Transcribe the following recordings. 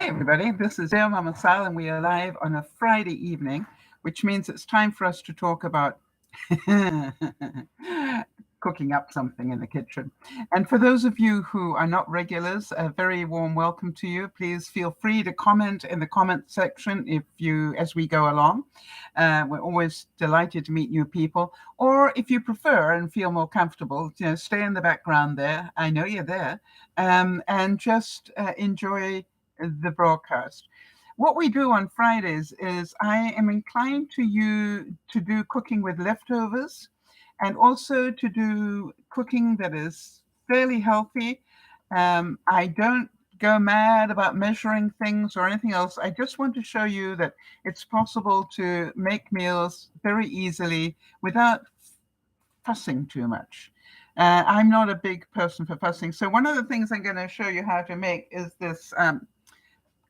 everybody, this is DearMamaSal, and we are live on a Friday evening, which means it's time for us to talk about cooking up something in the kitchen. And for those of you who are not regulars, a very warm welcome to you. Please feel free to comment in the comment section as we go along. We're always delighted to meet new people. Or if you prefer and feel more comfortable, stay in the background there. I know you're there, and just enjoy the broadcast. What we do on Fridays is I am inclined to do cooking with leftovers, and also to do cooking that is fairly healthy. I don't go mad about measuring things or anything else. I just want to show you that it's possible to make meals very easily without fussing too much. I'm not a big person for fussing. So one of the things I'm going to show you how to make is this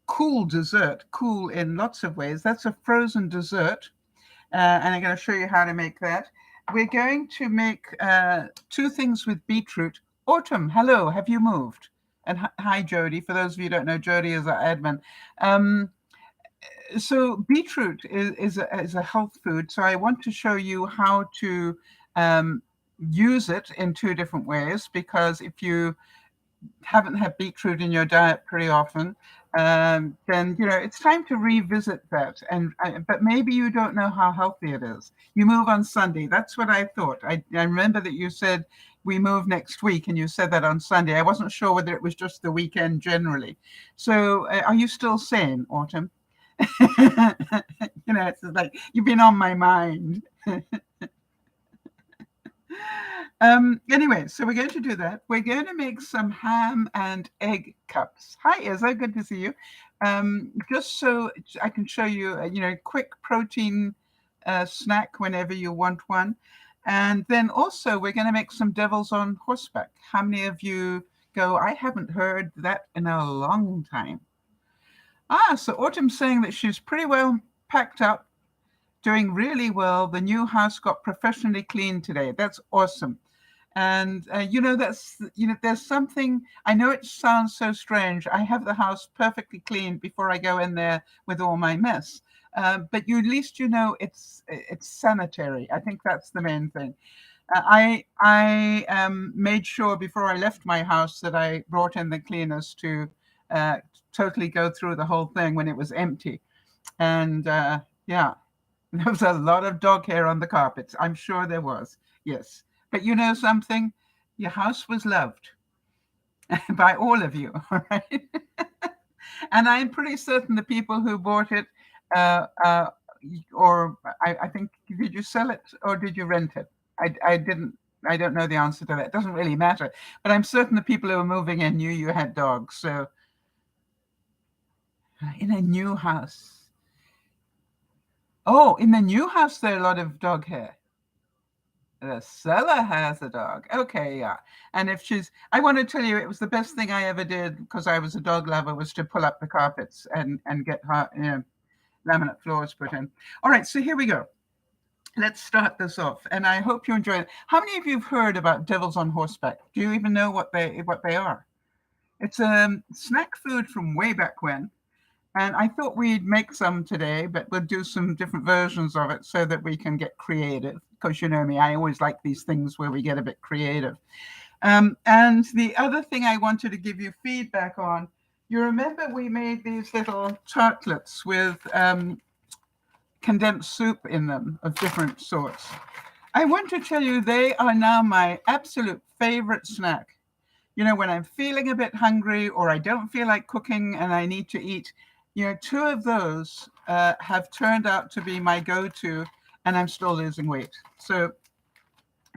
cool dessert, cool in lots of ways. That's a frozen dessert, and I'm going to show you how to make that. We're going to make two things with beetroot. Autumn, hello, have you moved? And hi, Jody. For those of you who don't know, Jody is our admin. So beetroot is a health food. So I want to show you how to use it in two different ways, because if you haven't had beetroot in your diet pretty often, then it's time to revisit that. But maybe you don't know how healthy it is. You move on Sunday. That's what I thought. I remember that you said we move next week, and you said that on Sunday. I wasn't sure whether it was just the weekend generally. So are you still sane, Autumn? It's like you've been on my mind. Anyway, so we're going to do that. We're going to make some ham and egg cups. Hi, Izza, good to see you. Just so I can show you, a quick protein snack whenever you want one. And then also we're going to make some devils on horseback. How many of you go, I haven't heard that in a long time? So Autumn's saying that she's pretty well packed up, doing really well. The new house got professionally cleaned today. That's awesome. And there's something. I know it sounds so strange. I have the house perfectly cleaned before I go in there with all my mess. But at least it's sanitary. I think that's the main thing. I made sure before I left my house that I brought in the cleaners to totally go through the whole thing when it was empty. And yeah, there was a lot of dog hair on the carpets. I'm sure there was. Yes. But you know something? Your house was loved by all of you. All right. And I'm pretty certain the people who bought it, or I think, did you sell it or did you rent it? I didn't. I don't know the answer to that. It doesn't really matter. But I'm certain the people who were moving in knew you had dogs. So in a new house. Oh, in the new house, there are a lot of dog hair. The seller has a dog. Okay, yeah. And I want to tell you, it was the best thing I ever did, because I was a dog lover, was to pull up the carpets and get laminate floors put in. All right, so here we go. Let's start this off, and I hope you enjoy it. How many of you have heard about devils on horseback? Do you even know what they are? It's a snack food from way back when. And I thought we'd make some today, but we'll do some different versions of it so that we can get creative. Because you know me, I always like these things where we get a bit creative. And the other thing I wanted to give you feedback on, you remember we made these little tartlets with condensed soup in them of different sorts. I want to tell you, they are now my absolute favorite snack. When I'm feeling a bit hungry or I don't feel like cooking and I need to eat, two of those have turned out to be my go-to, and I'm still losing weight. So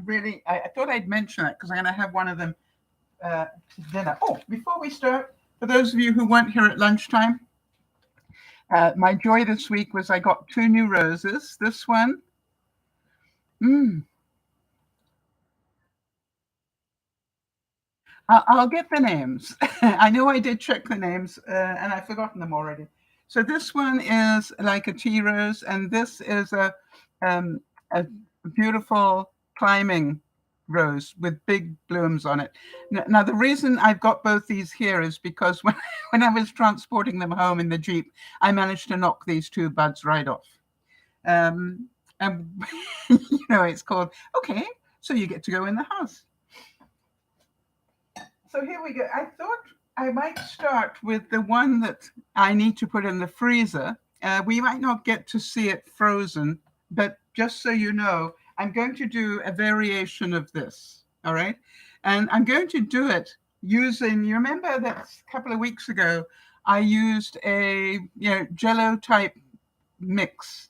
really, I thought I'd mention that because I'm going to have one of them to dinner. Oh, before we start, for those of you who weren't here at lunchtime, my joy this week was I got 2 new roses. This one, I'll get the names. I know I did check the names, and I've forgotten them already. So this one is like a tea rose, and this is a beautiful climbing rose with big blooms on it. Now, the reason I've got both these here is because when I was transporting them home in the Jeep, I managed to knock these two buds right off. And, it's called, okay, so you get to go in the house. So here we go. I thought I might start with the one that I need to put in the freezer. We might not get to see it frozen, but just so you know, I'm going to do a variation of this, all right? And I'm going to do it using, you remember that a couple of weeks ago, I used a Jello type mix.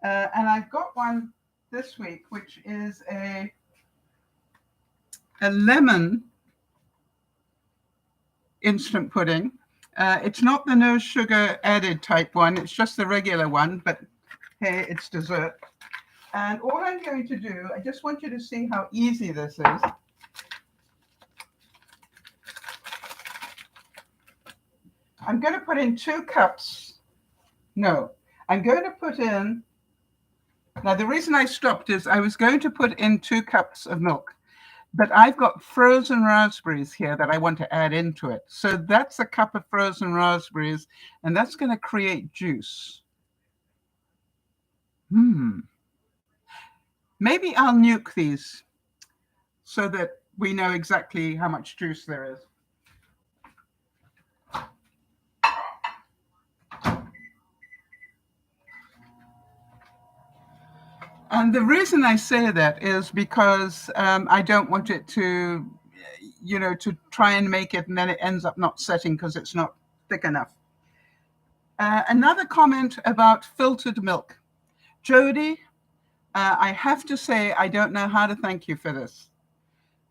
And I've got one this week, which is a lemon instant pudding. It's not the no sugar added type one. It's just the regular one, but hey, it's dessert. And all I'm going to do, I just want you to see how easy this is. I'm going to put in 2 cups. No, I'm going to put in, now the reason I stopped is I was going to put in 2 cups of milk. But I've got frozen raspberries here that I want to add into it. So that's a cup of frozen raspberries, and that's going to create juice. Maybe I'll nuke these so that we know exactly how much juice there is. And the reason I say that is because I don't want it to, to try and make it and then it ends up not setting because it's not thick enough. Another comment about filtered milk. Jody, I have to say, I don't know how to thank you for this.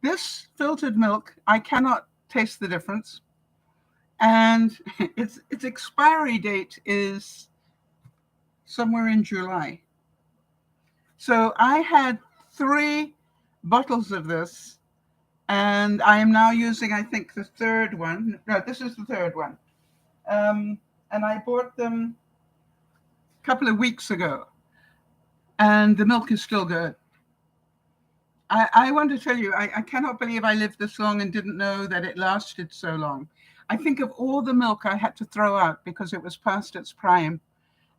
This filtered milk, I cannot taste the difference. And its expiry date is somewhere in July. So I had 3 bottles of this, and I am now using, I think, the 3rd one. No, this is the 3rd one. And I bought them a couple of weeks ago, and the milk is still good. I want to tell you, I cannot believe I lived this long and didn't know that it lasted so long. I think of all the milk I had to throw out because it was past its prime.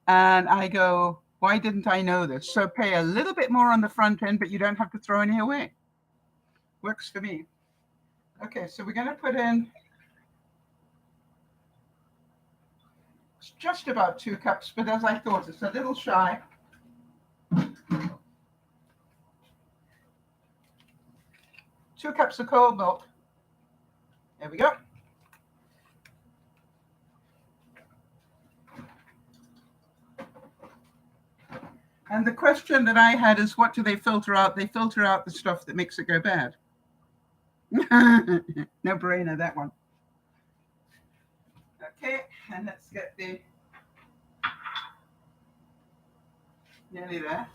And I go, why didn't I know this? So pay a little bit more on the front end, but you don't have to throw any away. Works for me. Okay, so we're going to put in, it's just about 2 cups, but as I thought, it's a little shy. Two cups of cold milk. There we go. And the question that I had is, what do they filter out? They filter out the stuff that makes it go bad. No brainer, that one. Okay, and let's get the, nearly there.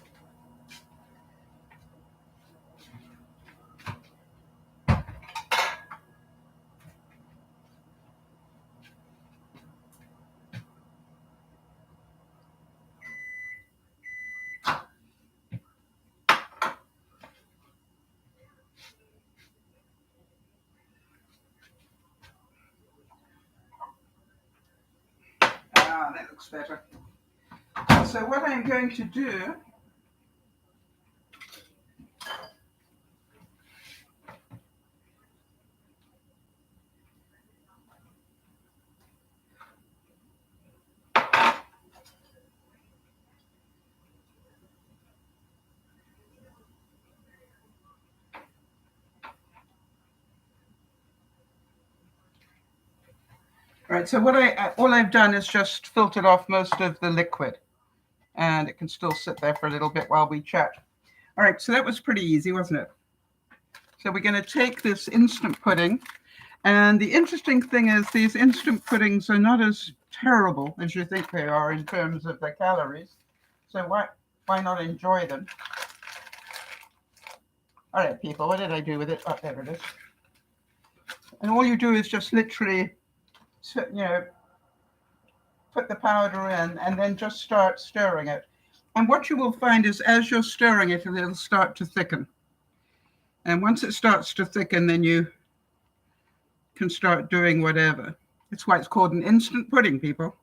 That looks better. So what I'm going to do, right, so all I've done is just filtered off most of the liquid, and it can still sit there for a little bit while we chat. All right, so that was pretty easy, wasn't it? So we're going to take this instant pudding, and the interesting thing is these instant puddings are not as terrible as you think they are in terms of the calories. So why not enjoy them? All right, people, what did I do with it? Oh, there it is. And all you do is just literally, put the powder in and then just start stirring it. And what you will find is as you're stirring it, it'll start to thicken. And once it starts to thicken, then you can start doing whatever. That's why it's called an instant pudding, people.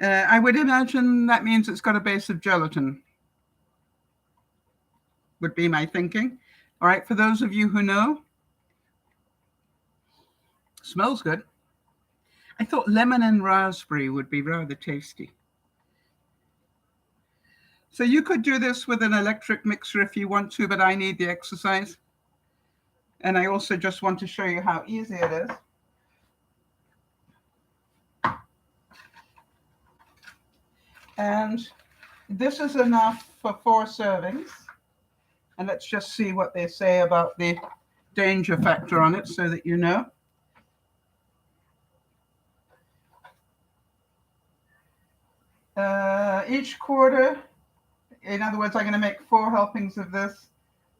I would imagine that means it's got a base of gelatin, would be my thinking. All right, for those of you who know, smells good. I thought lemon and raspberry would be rather tasty. So you could do this with an electric mixer if you want to, but I need the exercise. And I also just want to show you how easy it is. And this is enough for 4 servings. And let's just see what they say about the danger factor on it so that you know. Each quarter, in other words, I'm going to make 4 helpings of this,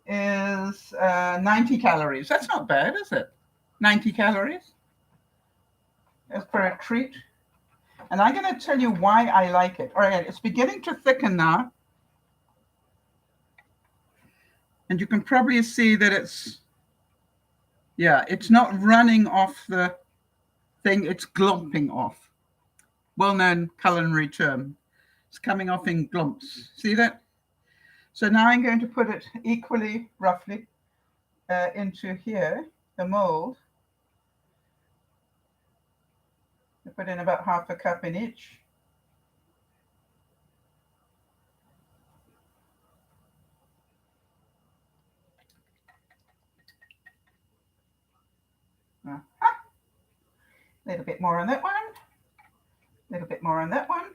is 90 calories. That's not bad, is it? 90 calories as for a treat. And I'm going to tell you why I like it. All right, it's beginning to thicken now. And you can probably see that it's not running off the thing, it's glomping off. Well-known culinary term. It's coming off in glumps. See that? So now I'm going to put it equally, roughly, into here, the mold. I put in about half a cup in each. A little bit more on that one. A little bit more on that one.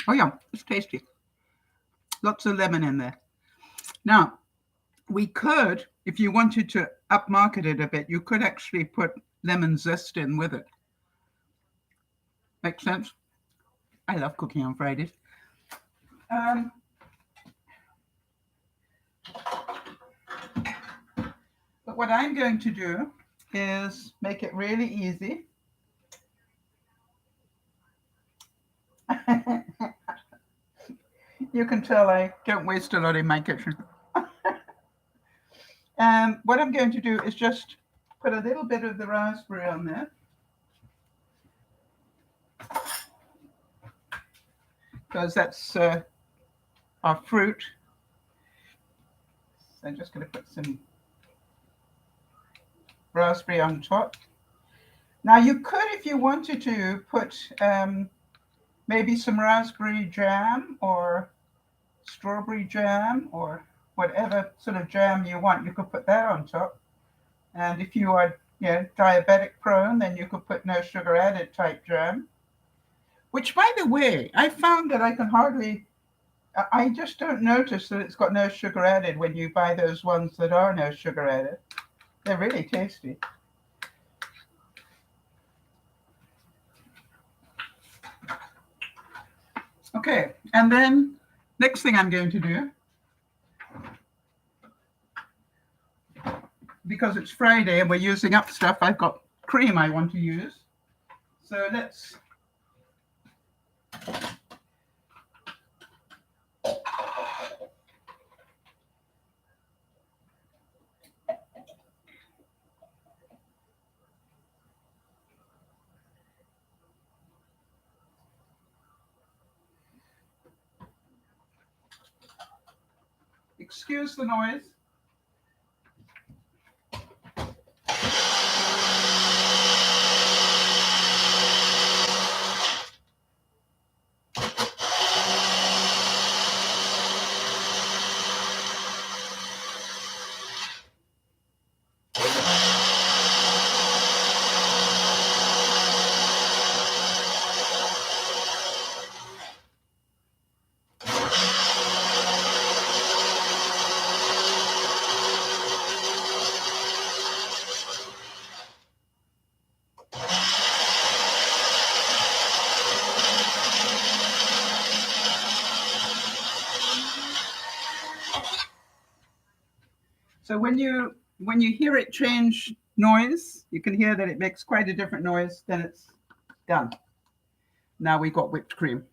Oh yeah, it's tasty. Lots of lemon in there. Now, we could, if you wanted to upmarket it a bit, you could actually put lemon zest in with it. Makes sense? I love cooking on Fridays. But what I'm going to do is make it really easy. You can tell I don't waste a lot in my kitchen. What I'm going to do is just put a little bit of the raspberry on there. Because that's our fruit. So I'm just going to put some raspberry on top. Now you could, if you wanted to, put maybe some raspberry jam or strawberry jam or whatever sort of jam you want. You could put that on top. And if you are diabetic prone, then you could put no sugar added type jam. Which, by the way, I found that I just don't notice that it's got no sugar added when you buy those ones that are no sugar added. They're really tasty. Okay, and then next thing I'm going to do, because it's Friday and we're using up stuff, I've got cream I want to use. So let's excuse the noise. So when you hear it change noise, you can hear that it makes quite a different noise. Then it's done. Now we got whipped cream.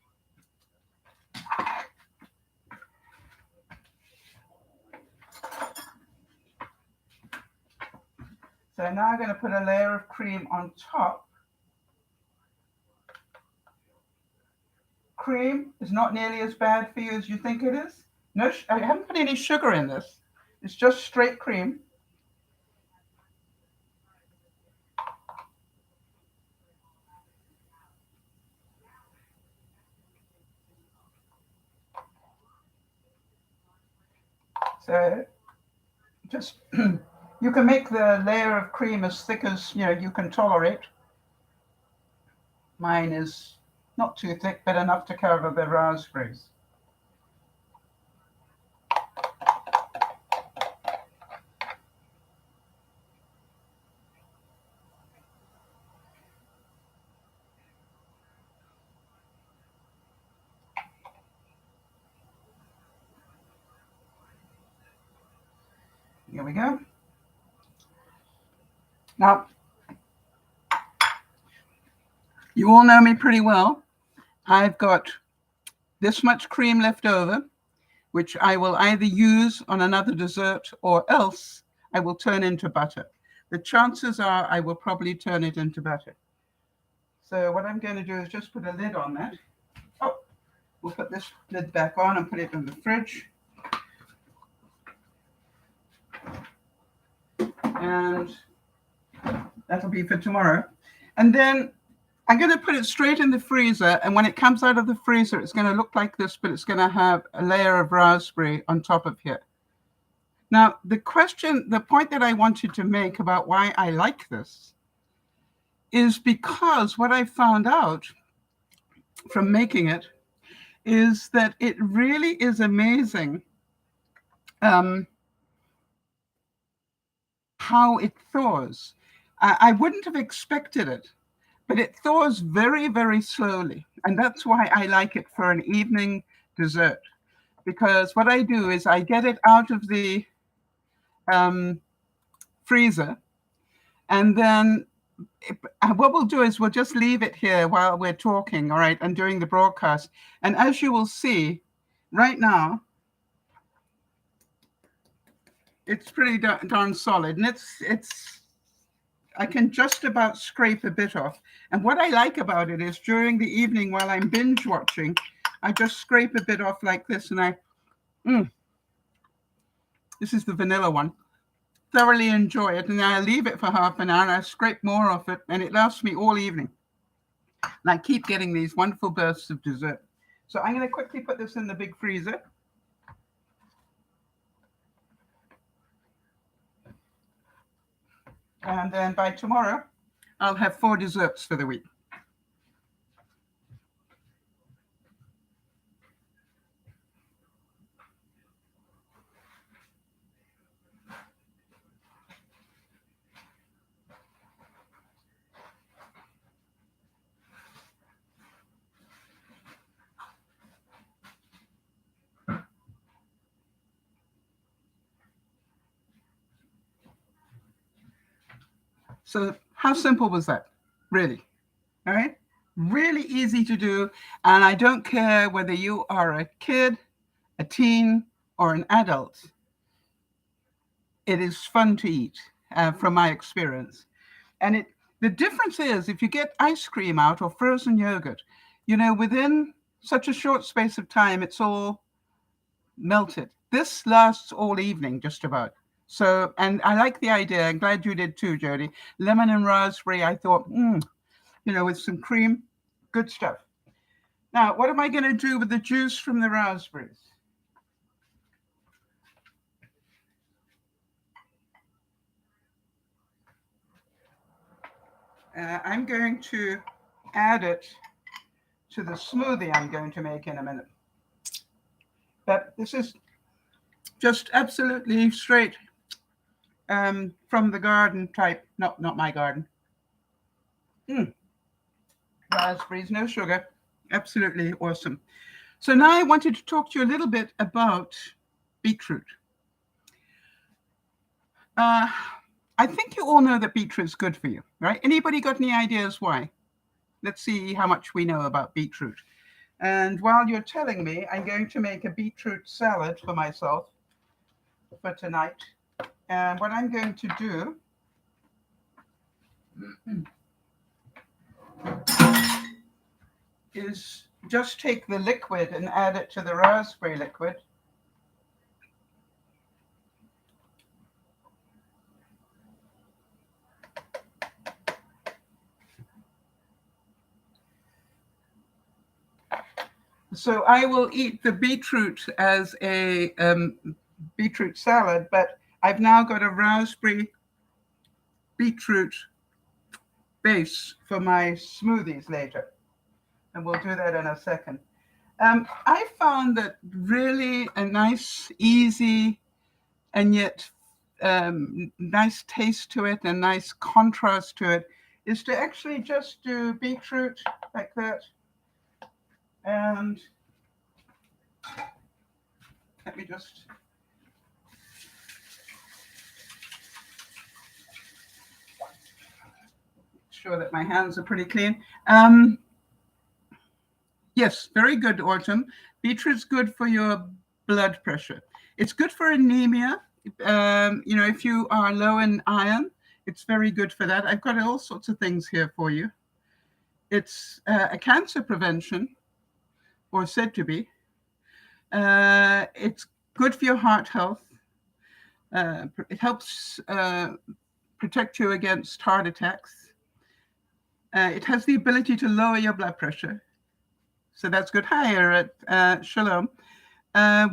So now I'm going to put a layer of cream on top. Cream is not nearly as bad for you as you think it is. No, I haven't put any sugar in this. It's just straight cream. So just, you can make the layer of cream as thick as you can tolerate. Mine is not too thick, but enough to cover the raspberries. Here we go. Now, you all know me pretty well. I've got this much cream left over, which I will either use on another dessert or else I will turn into butter. The chances are I will probably turn it into butter. So what I'm going to do is just put a lid on that. Oh, we'll put this lid back on and put it in the fridge. And that'll be for tomorrow. And then I'm going to put it straight in the freezer. And when it comes out of the freezer, it's going to look like this, but it's going to have a layer of raspberry on top of here. Now, the point that I wanted to make about why I like this is because what I found out from making it is that it really is amazing how it thaws. I wouldn't have expected it, but it thaws very, very slowly. And that's why I like it for an evening dessert. Because what I do is I get it out of the freezer, and then what we'll do is we'll just leave it here while we're talking, all right, and doing the broadcast. And as you will see right now, it's pretty darn solid, and I can just about scrape a bit off. And what I like about it is during the evening while I'm binge watching, I just scrape a bit off like this, and this is the vanilla one. Thoroughly enjoy it, and then I leave it for half an hour, and I scrape more off it, and it lasts me all evening. And I keep getting these wonderful bursts of dessert. So I'm going to quickly put this in the big freezer. And then by tomorrow, I'll have 4 desserts for the week. So how simple was that? Really? All right? Really easy to do. And I don't care whether you are a kid, a teen, or an adult. It is fun to eat, from my experience. And the difference is if you get ice cream out or frozen yogurt, within such a short space of time, it's all melted. This lasts all evening, just about. So, and I like the idea. I'm glad you did too, Jody. Lemon and raspberry, I thought, with some cream, good stuff. Now, what am I going to do with the juice from the raspberries? I'm going to add it to the smoothie I'm going to make in a minute. But this is just absolutely straight from the garden type. No, not my garden. Raspberries, no sugar. Absolutely awesome. So now I wanted to talk to you a little bit about beetroot. I think you all know that beetroot's good for you, right? Anybody got any ideas why? Let's see how much we know about beetroot. And while you're telling me, I'm going to make a beetroot salad for myself for tonight. And what I'm going to do is just take the liquid and add it to the raspberry liquid. So I will eat the beetroot as a beetroot salad, but I've now got a raspberry beetroot base for my smoothies later. And we'll do that in a second. I found that really a nice, easy, and yet nice taste to it and nice contrast to it is to actually just do beetroot like that. And let me just make sure that my hands are pretty clean. Yes, very good, Autumn. Beetroot's good for your blood pressure. It's good for anemia. If you are low in iron, it's very good for that. I've got all sorts of things here for you. It's a cancer prevention, or said to be. It's good for your heart health. It helps protect you against heart attacks. It has the ability to lower your blood pressure. So that's good. Hi, Eric. Shalom.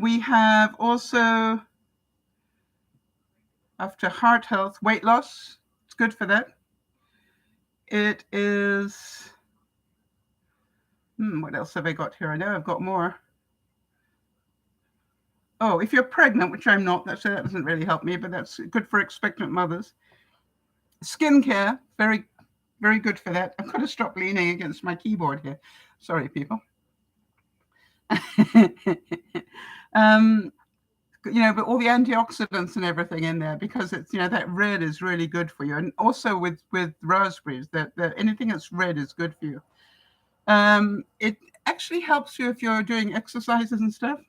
We have also, after heart health, weight loss. It's good for that. It is, what else have I got here? I know I've got more. Oh, if you're pregnant, which I'm not, that doesn't really help me, but that's good for expectant mothers. Skincare, very, very good for that. I've got to stop leaning against my keyboard here. Sorry, people. But all the antioxidants and everything in there, because it's, that red is really good for you. And also with raspberries, that anything that's red is good for you. It actually helps you if you're doing exercises and stuff.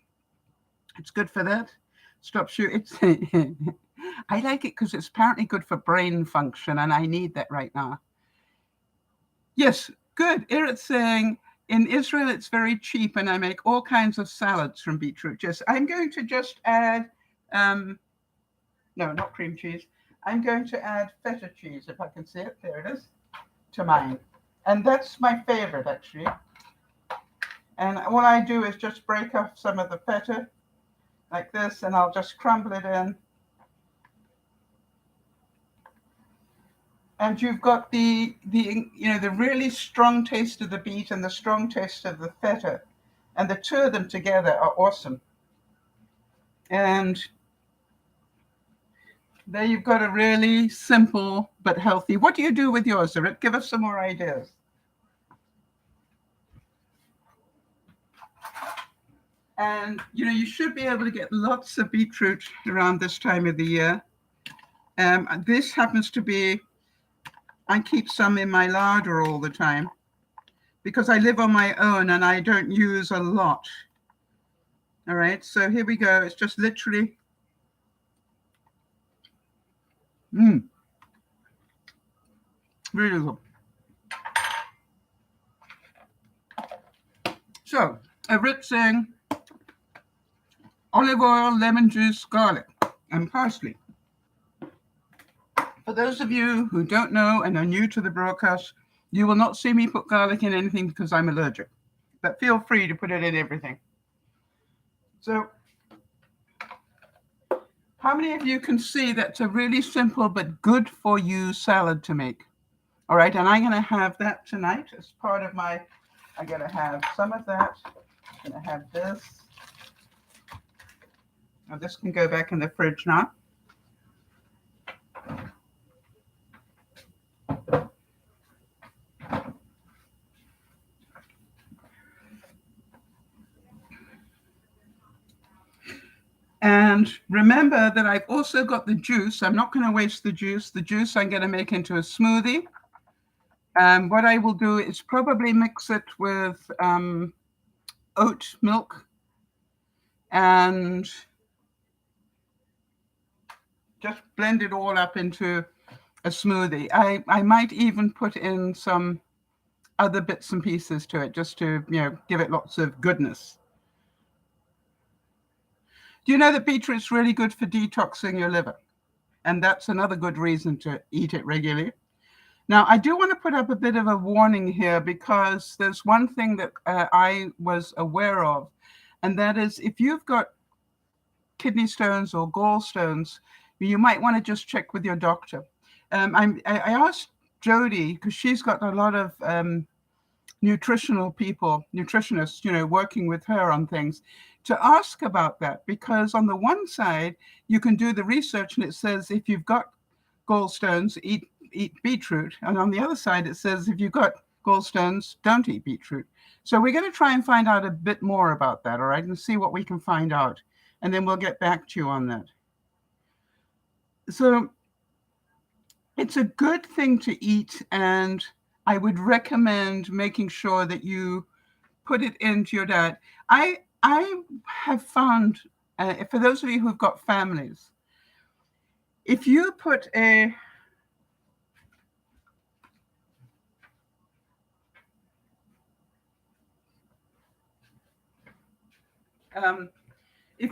It's good for that. Stops you. It's I like it because it's apparently good for brain function, and I need that right now. Yes, good. Eric's saying, in Israel, it's very cheap, and I make all kinds of salads from beetroot. I'm going to just add, no, not cream cheese. I'm going to add feta cheese, if I can see it. There it is, to mine. And that's my favorite, actually. And what I do is just break off some of the feta like this, and I'll just crumble it in. And you've got the really strong taste of the beet and the strong taste of the feta. And the two of them together are awesome. And there you've got a really simple but healthy. What do you do with yours, Rick? Give us some more ideas. And, you should be able to get lots of beetroot around this time of the year. This happens to be, I keep some in my larder all the time because I live on my own and I don't use a lot. All right, so here we go. It's just literally, really good. So, a Rick saying, olive oil, lemon juice, garlic, and parsley. For those of you who don't know and are new to the broadcast, you will not see me put garlic in anything because I'm allergic. But feel free to put it in everything. So, how many of you can see that's a really simple but good for you salad to make? All right, and I'm going to have that tonight as part of my, I'm going to have some of that. I'm going to have this. Now this can go back in the fridge now. And And remember that I've also got the juice. I'm not going to waste the juice. The juice I'm going to make into a smoothie. And what I will do is probably mix it with oat milk and just blend it all up into a smoothie. I might even put in some other bits and pieces to it just to, give it lots of goodness. Do you know that beetroot's really good for detoxing your liver? And that's another good reason to eat it regularly. Now, I do want to put up a bit of a warning here because there's one thing that I was aware of, and that is if you've got kidney stones or gallstones, you might want to just check with your doctor. I asked Jody, because she's got a lot of nutritionists, working with her on things, to ask about that, because on the one side, you can do the research and it says if you've got gallstones, eat beetroot. And on the other side, it says if you've got gallstones, don't eat beetroot. So we're going to try and find out a bit more about that, all right, and see what we can find out. And then we'll get back to you on that. So it's a good thing to eat, and I would recommend making sure that you put it into your diet. I have found, for those of you who've got families, if you put if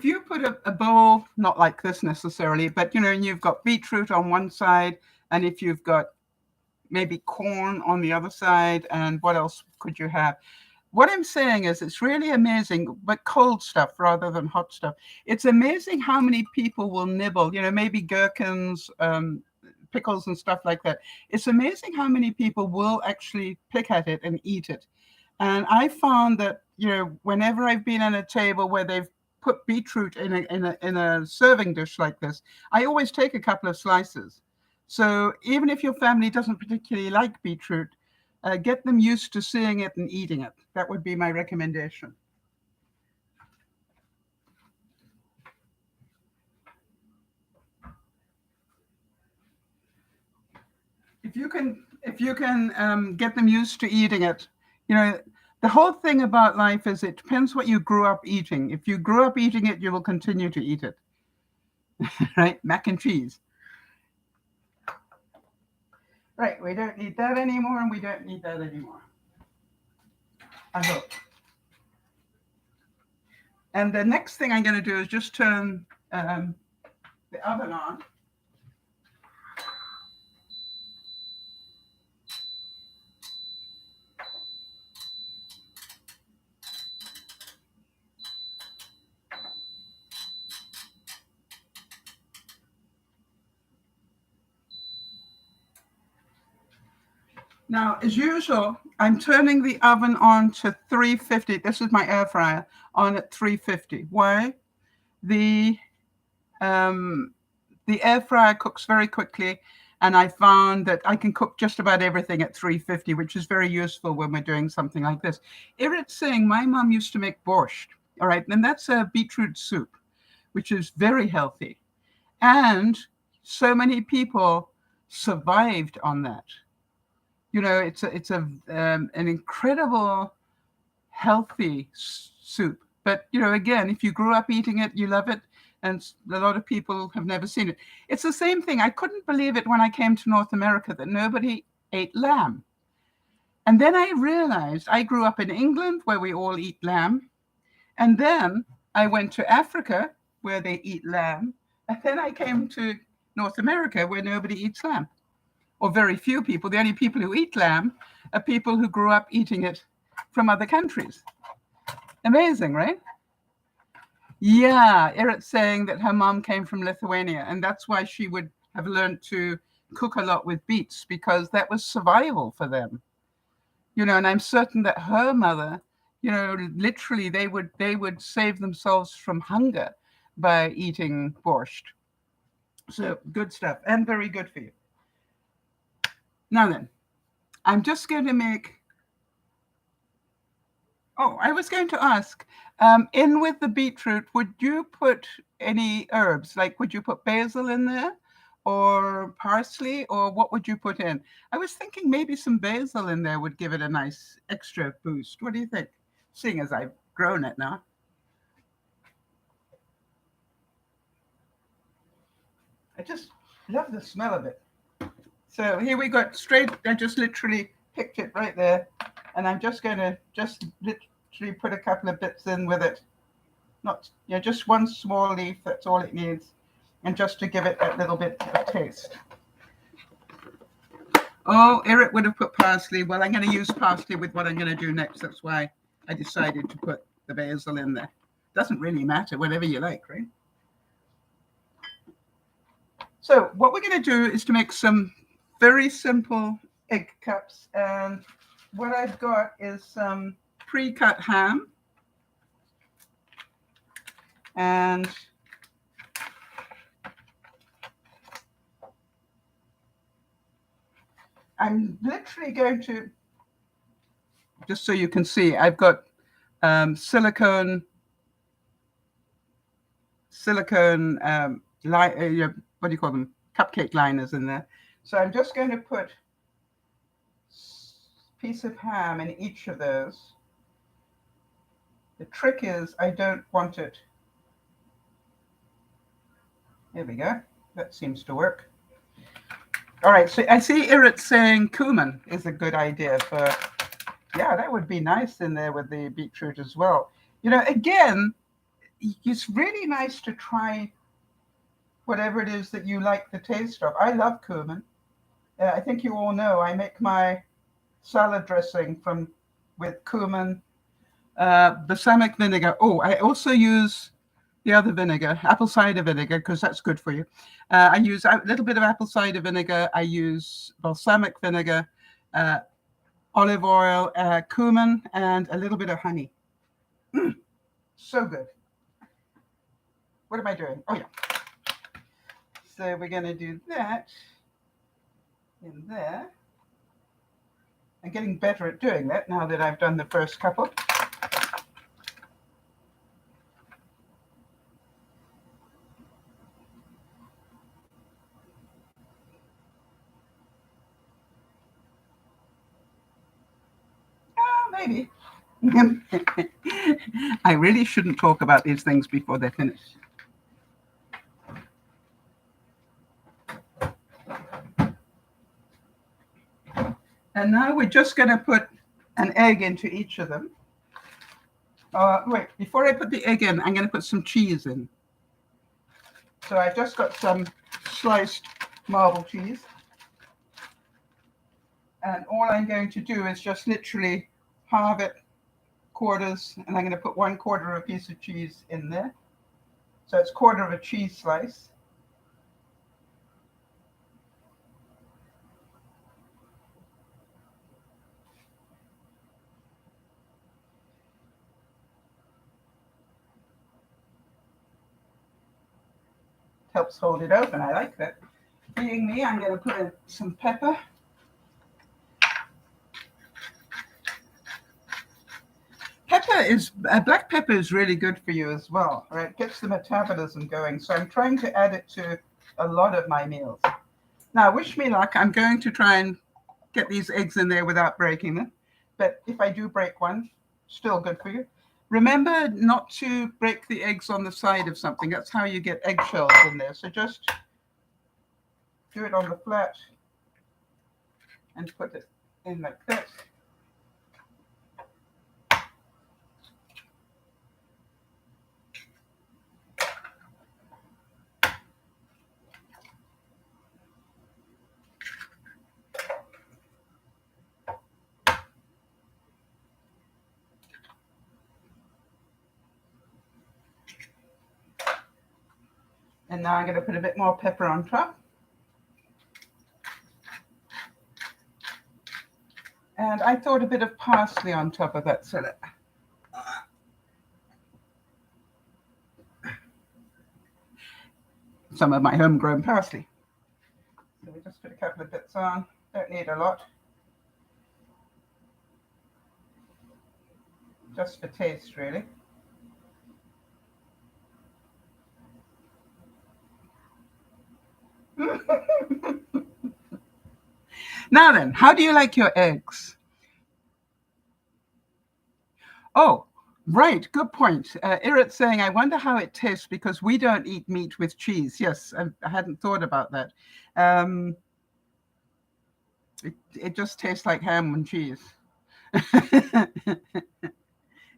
you put a bowl, not like this necessarily, but and you've got beetroot on one side, and if you've got maybe corn on the other side, and what else could you have? What I'm saying is it's really amazing, but cold stuff rather than hot stuff. It's amazing how many people will nibble, maybe gherkins, pickles and stuff like that. It's amazing how many people will actually pick at it and eat it. And I found that, whenever I've been at a table where they've put beetroot in a serving dish like this, I always take a couple of slices. So even if your family doesn't particularly like beetroot, get them used to seeing it and eating it. That would be my recommendation. If you can get them used to eating it, the whole thing about life is it depends what you grew up eating. If you grew up eating it, you will continue to eat it. Right? Mac and cheese. Right, we don't need that anymore, and we don't need that anymore. I hope. And the next thing I'm going to do is just turn the oven on. Now, as usual, I'm turning the oven on to 350. This is my air fryer on at 350. Why? The air fryer cooks very quickly, and I found that I can cook just about everything at 350, which is very useful when we're doing something like this. Irit's saying my mom used to make borscht, all right, and that's a beetroot soup, which is very healthy. And so many people survived on that. It's an incredible healthy soup. But, again, if you grew up eating it, you love it. And a lot of people have never seen it. It's the same thing. I couldn't believe it when I came to North America that nobody ate lamb. And then I realized I grew up in England where we all eat lamb. And then I went to Africa where they eat lamb. And then I came to North America where nobody eats lamb, or very few people. The only people who eat lamb are people who grew up eating it from other countries. Amazing, right? Yeah, Irit's saying that her mom came from Lithuania, and that's why she would have learned to cook a lot with beets, because that was survival for them. And I'm certain that her mother, literally they would save themselves from hunger by eating borscht. So good stuff, and very good for you. Now then, I'm just going to make Oh, I was going to ask, in with the beetroot, would you put any herbs? Like, would you put basil in there or parsley, or what would you put in? I was thinking maybe some basil in there would give it a nice extra boost. What do you think? Seeing as I've grown it now. I just love the smell of it. So here we got straight, I just literally picked it right there. And I'm just going to just literally put a couple of bits in with it. Not, just one small leaf, that's all it needs. And just to give it that little bit of taste. Oh, Eric would have put parsley. Well, I'm going to use parsley with what I'm going to do next. That's why I decided to put the basil in there. Doesn't really matter, whatever you like, right? So what we're going to do is to make some very simple egg cups. And what I've got is some pre-cut ham. And I'm literally going to, just so you can see, I've got silicone, what do you call them? Cupcake liners in there. So I'm just going to put a piece of ham in each of those. The trick is I don't want it. There we go. That seems to work. All right, so I see Irit saying cumin is a good idea for, yeah, that would be nice in there with the beetroot as well. Again, it's really nice to try whatever it is that you like the taste of. I love cumin. I think you all know I make my salad dressing with cumin, balsamic vinegar. Oh, I also use the other vinegar, apple cider vinegar, because that's good for you. I use a little bit of apple cider vinegar. I use balsamic vinegar, olive oil, cumin, and a little bit of honey. So good. What am I doing? Oh, yeah. So we're going to do that in there. I'm getting better at doing that now that I've done the first couple. Maybe. I really shouldn't talk about these things before they're finished. And now we're just going to put an egg into each of them. Wait, before I put the egg in, I'm going to put some cheese in. So I just got some sliced marble cheese. And all I'm going to do is just literally halve it quarters, and I'm going to put 1/4 of a piece of cheese in there. So it's 1/4 of a cheese slice. Helps hold it open. I like that. Being me, I'm going to put in some pepper. Black pepper is really good for you as well, right? It gets the metabolism going. So I'm trying to add it to a lot of my meals. Now, wish me luck. I'm going to try and get these eggs in there without breaking them. But if I do break one, still good for you. Remember not to break the eggs on the side of something. That's how you get eggshells in there. So just do it on the flat and put it in like this. And now I'm going to put a bit more pepper on top. And I thought a bit of parsley on top of that, so that some of my homegrown parsley. So we just put a couple of bits on. Don't need a lot. just for taste, really. Now then, how do you like your eggs? Oh, right. Good point. Irit's saying, I wonder how it tastes because we don't eat meat with cheese. Yes, I hadn't thought about that. Um, it just tastes like ham and cheese.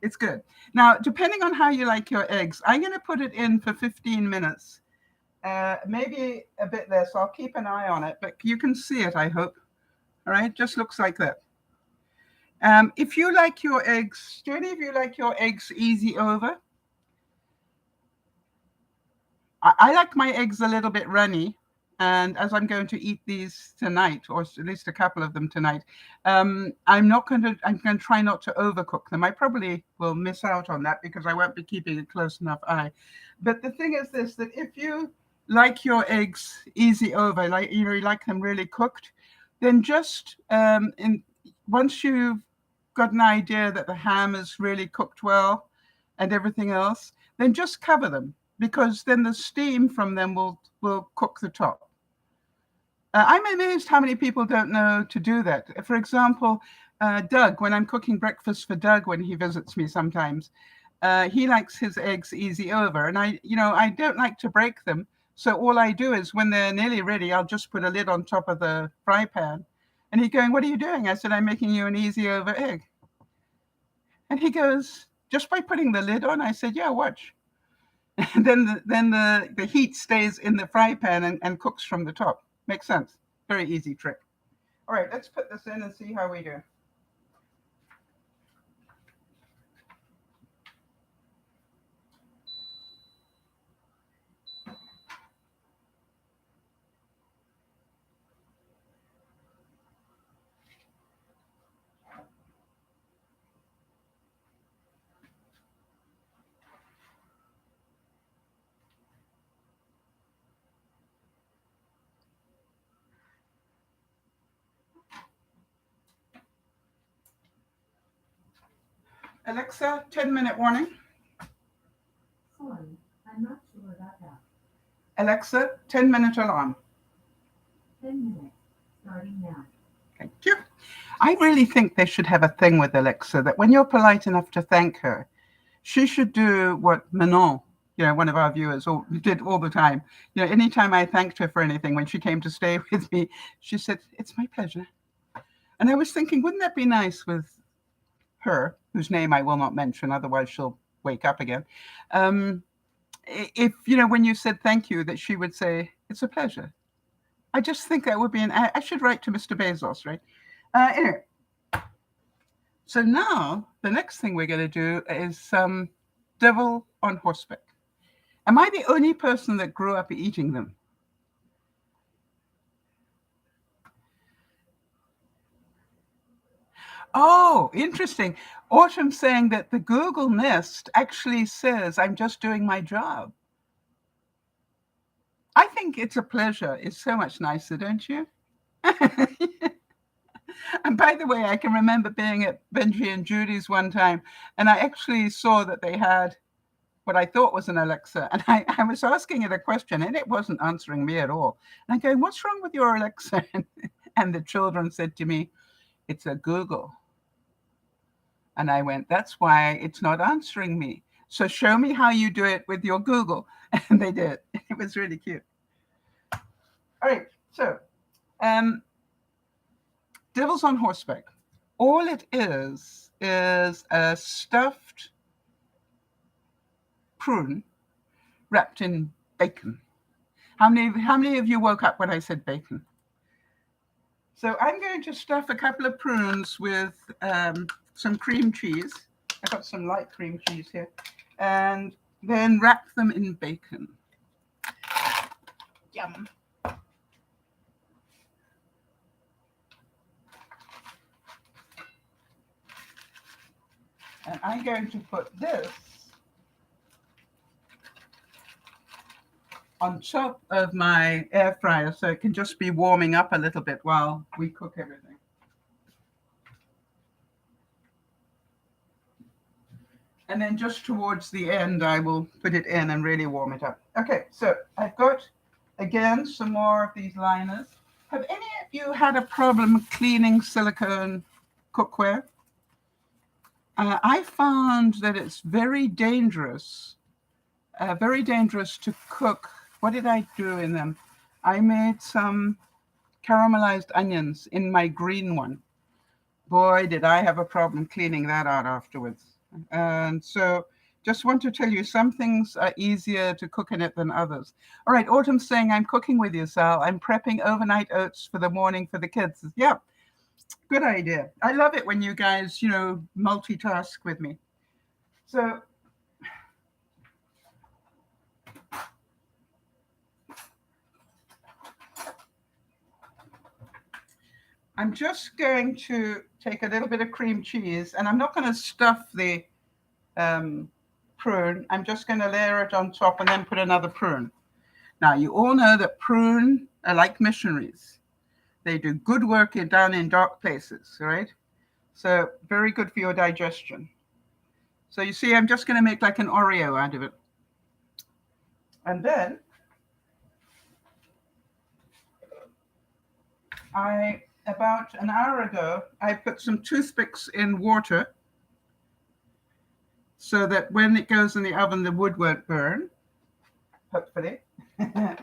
It's good. Now, depending on how you like your eggs, I'm going to put it in for 15 minutes. Maybe a bit less. I'll keep an eye on it, but you can see it, I hope. All right, just looks like that. If you like your eggs, do any of you like your eggs easy over? I like my eggs a little bit runny. And as I'm going to eat these tonight, or at least a couple of them tonight, I'm going to try not to overcook them. I probably will miss out on that because I won't be keeping a close enough eye. But the thing is this, that if you like your eggs easy over, like, you know, you like them really cooked, then just once you've got an idea that the ham is really cooked well and everything else, then just cover them because then the steam from them will cook the top. I'm amazed how many people don't know to do that. For example, Doug, when I'm cooking breakfast for Doug when he visits me sometimes, he likes his eggs easy over, and I don't like to break them. So all I do is when they're nearly ready, I'll just put a lid on top of the fry pan. And he's going, "What are you doing?" I said, "I'm making you an easy over egg." And he goes, "Just by putting the lid on?" I said, "Yeah, watch." And then the heat stays in the fry pan and cooks from the top. Makes sense. Very easy trick. All right, let's put this in and see how we do. Alexa, 10-minute warning. Sorry, I'm not sure about that. Alexa, 10-minute alarm. 10 minutes, starting now. Thank you. I really think they should have a thing with Alexa that when you're polite enough to thank her, she should do what Manon, one of our viewers, did all the time. Anytime I thanked her for anything, when she came to stay with me, she said, "It's my pleasure." And I was thinking, wouldn't that be nice with her, whose name I will not mention, otherwise she'll wake up again. If, when you said thank you, that she would say, "It's a pleasure." I just think that would be I should write to Mr. Bezos, right? Anyway. So now the next thing we're going to do is devil on horseback. Am I the only person that grew up eating them? Oh, interesting. Autumn saying that the Google Nest actually says I'm just doing my job. I think "it's a pleasure" is so much nicer, don't you? And by the way, I can remember being at Benji and Judy's one time, and I actually saw that they had what I thought was an Alexa, and I was asking it a question, and it wasn't answering me at all. And I'm going, "What's wrong with your Alexa?" And the children said to me, "It's a Google." And I went, "That's why it's not answering me. So show me how you do it with your Google." And they did. It was really cute. All right, so devil's on horseback. All it is a stuffed prune wrapped in bacon. How many of you woke up when I said bacon? So I'm going to stuff a couple of prunes with some cream cheese. I've got some light cream cheese here. And then wrap them in bacon. Yum. And I'm going to put this on top of my air fryer so it can just be warming up a little bit while we cook everything. And then just towards the end, I will put it in and really warm it up. Okay, so I've got, again, some more of these liners. Have any of you had a problem cleaning silicone cookware? I found that it's very dangerous to cook. What did I do in them? I made some caramelized onions in my green one. Boy, did I have a problem cleaning that out afterwards. And so just want to tell you, some things are easier to cook in it than others. All right, Autumn's saying, I'm cooking with you, Sal. I'm prepping overnight oats for the morning for the kids. Yeah, good idea. I love it when you guys, multitask with me. So I'm just going to take a little bit of cream cheese, and I'm not going to stuff the prune. I'm just going to layer it on top and then put another prune. Now, you all know that prune are like missionaries. They do good work down in dark places, right? So very good for your digestion. So you see, I'm just going to make like an Oreo out of it. And then about an hour ago, I put some toothpicks in water so that when it goes in the oven, the wood won't burn, hopefully. Yeah,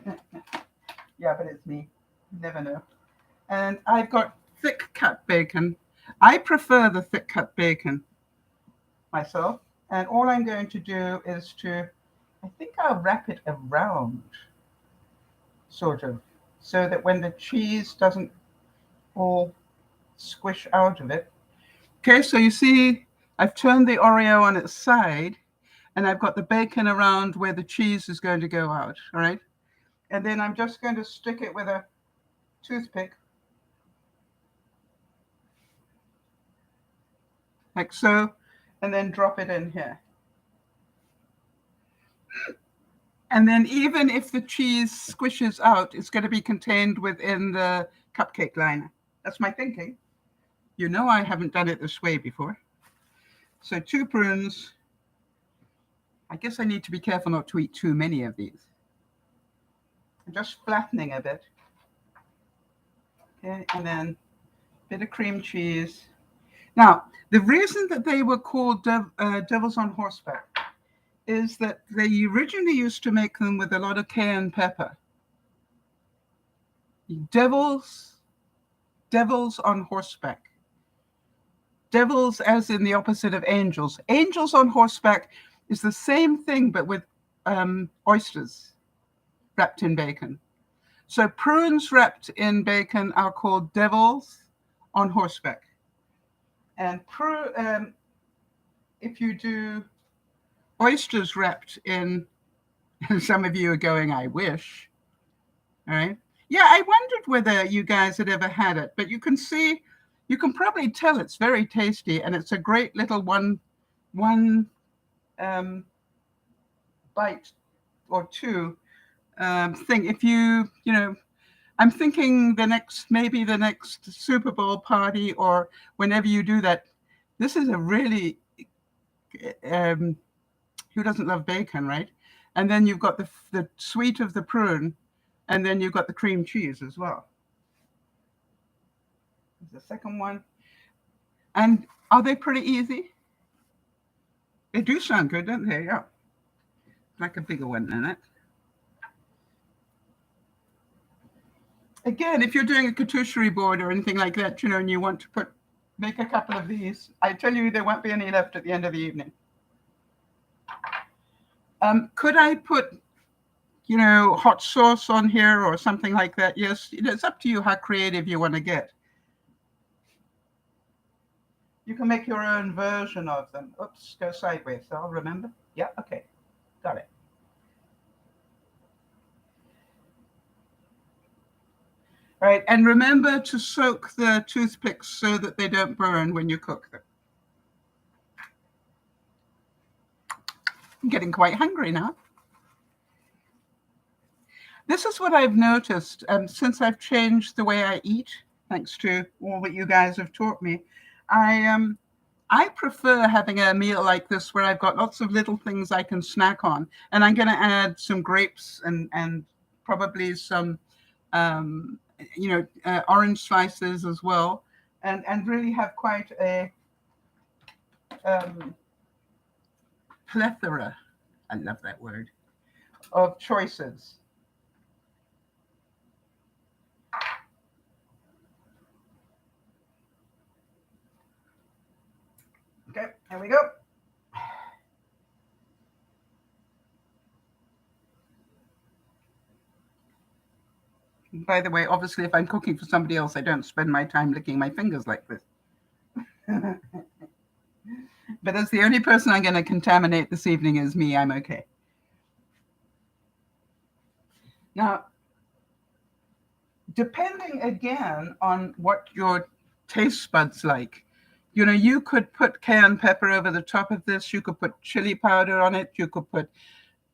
but it's me. You never know. And I've got thick cut bacon. I prefer the thick cut bacon myself. And all I'm going to do is I think I'll wrap it around, sort of, so that when the cheese doesn't all squish out of it. Okay, so you see, I've turned the Oreo on its side, and I've got the bacon around where the cheese is going to go out, all right? And then I'm just going to stick it with a toothpick, like so, and then drop it in here. And then even if the cheese squishes out, it's going to be contained within the cupcake liner. That's my thinking. You know I haven't done it this way before. So 2 prunes. I guess I need to be careful not to eat too many of these. I'm just flattening a bit. Okay, and then a bit of cream cheese. Now, the reason that they were called devils on horseback is that they originally used to make them with a lot of cayenne pepper. Devils on horseback. Devils as in the opposite of angels. Angels on horseback is the same thing, but with oysters wrapped in bacon. So prunes wrapped in bacon are called devils on horseback. And if you do oysters wrapped in, some of you are going, I wish. All right. Yeah, I wondered whether you guys had ever had it, but you can see, you can probably tell it's very tasty, and it's a great little one bite or two thing. If I'm thinking maybe the next Super Bowl party, or whenever you do that, this is a really, who doesn't love bacon, right? And then you've got the sweet of the prune, and then you've got the cream cheese as well. There's the second one. And are they pretty easy? They do sound good, don't they? Yeah. Like a bigger one in it. Again, if you're doing a charcuterie board or anything like that, and you want to make a couple of these, I tell you, there won't be any left at the end of the evening. Could I put, hot sauce on here or something like that? Yes, it's up to you how creative you want to get. You can make your own version of them. Oops, go sideways. So I'll remember. Yeah, okay. Got it. All right, and remember to soak the toothpicks so that they don't burn when you cook them. I'm getting quite hungry now. This is what I've noticed since I've changed the way I eat, thanks to all that you guys have taught me. I prefer having a meal like this where I've got lots of little things I can snack on. And I'm going to add some grapes and probably some, orange slices as well. And really have quite a plethora, I love that word, of choices. Okay, here we go. By the way, obviously, if I'm cooking for somebody else, I don't spend my time licking my fingers like this. But as the only person I'm going to contaminate this evening is me, I'm okay. Now, depending again on what your taste buds like, you could put cayenne pepper over the top of this. You could put chili powder on it. You could put,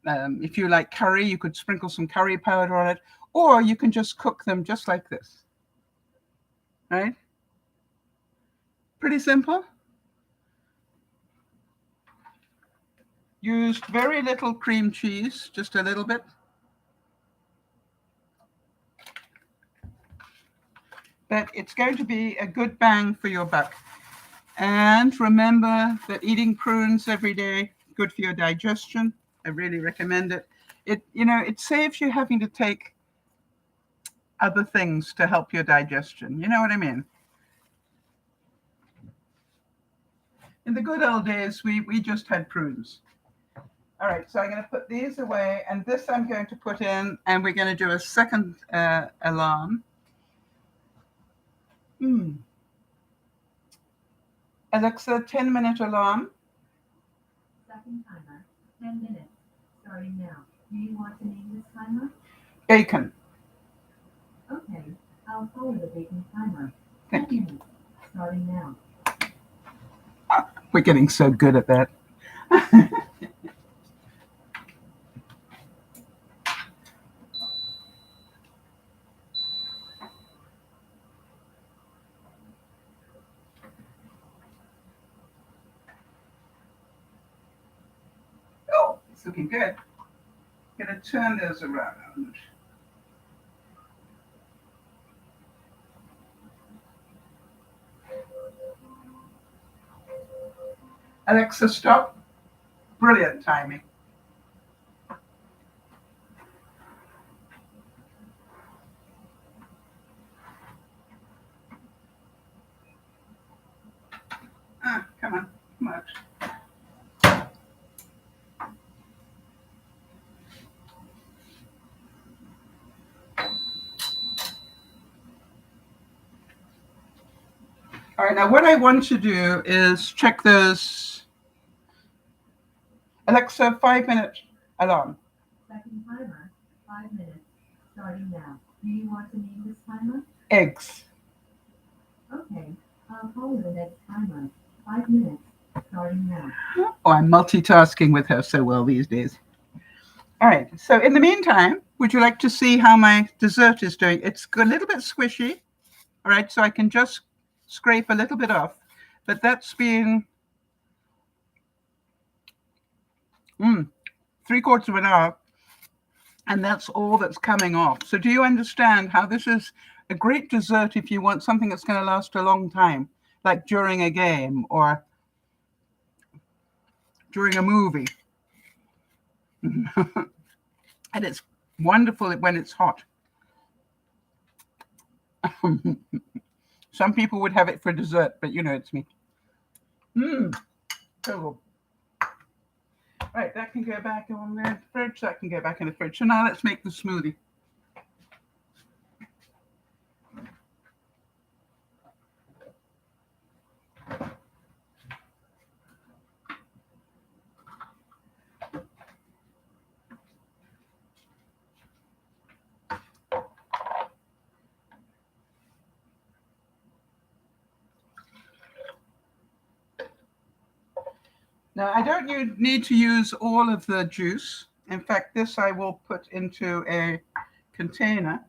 if you like curry, you could sprinkle some curry powder on it. Or you can just cook them just like this. Right? Pretty simple. Used very little cream cheese, just a little bit. But it's going to be a good bang for your buck. And remember that eating prunes every day, good for your digestion. I really recommend it. It saves you having to take other things to help your digestion. You know what I mean? In the good old days, we just had prunes. All right, so I'm going to put these away, and this I'm going to put in, and we're going to do a second alarm. Alexa, 10-minute alarm. Second timer, 10 minutes, starting now. Do you want to name this timer? Bacon. Okay, I'll follow the bacon timer. Thank 10 you. minutes, starting now. We're getting so good at that. Oh, it's looking good. I'm going to turn those around. Alexa, stop. Brilliant timing. Come on. Come on. All right, now what I want to do is check those. Alexa, 5-minute alarm. Second timer, 5 minutes, starting now. Do you want to name this timer? Eggs. Okay, I'll follow the next timer. 5 minutes, starting now. Oh, I'm multitasking with her so well these days. All right, so in the meantime, would you like to see how my dessert is doing? It's a little bit squishy, all right, so I can just scrape a little bit off, but that's been 3/4 of an hour, and that's all that's coming off. So do you understand how this is a great dessert if you want something that's going to last a long time, like during a game or during a movie? And it's wonderful when it's hot. Some people would have it for dessert, but it's me. So right, that can go back on the fridge. That can go back in the fridge. So now let's make the smoothie. Now, I don't need to use all of the juice. In fact, this I will put into a container.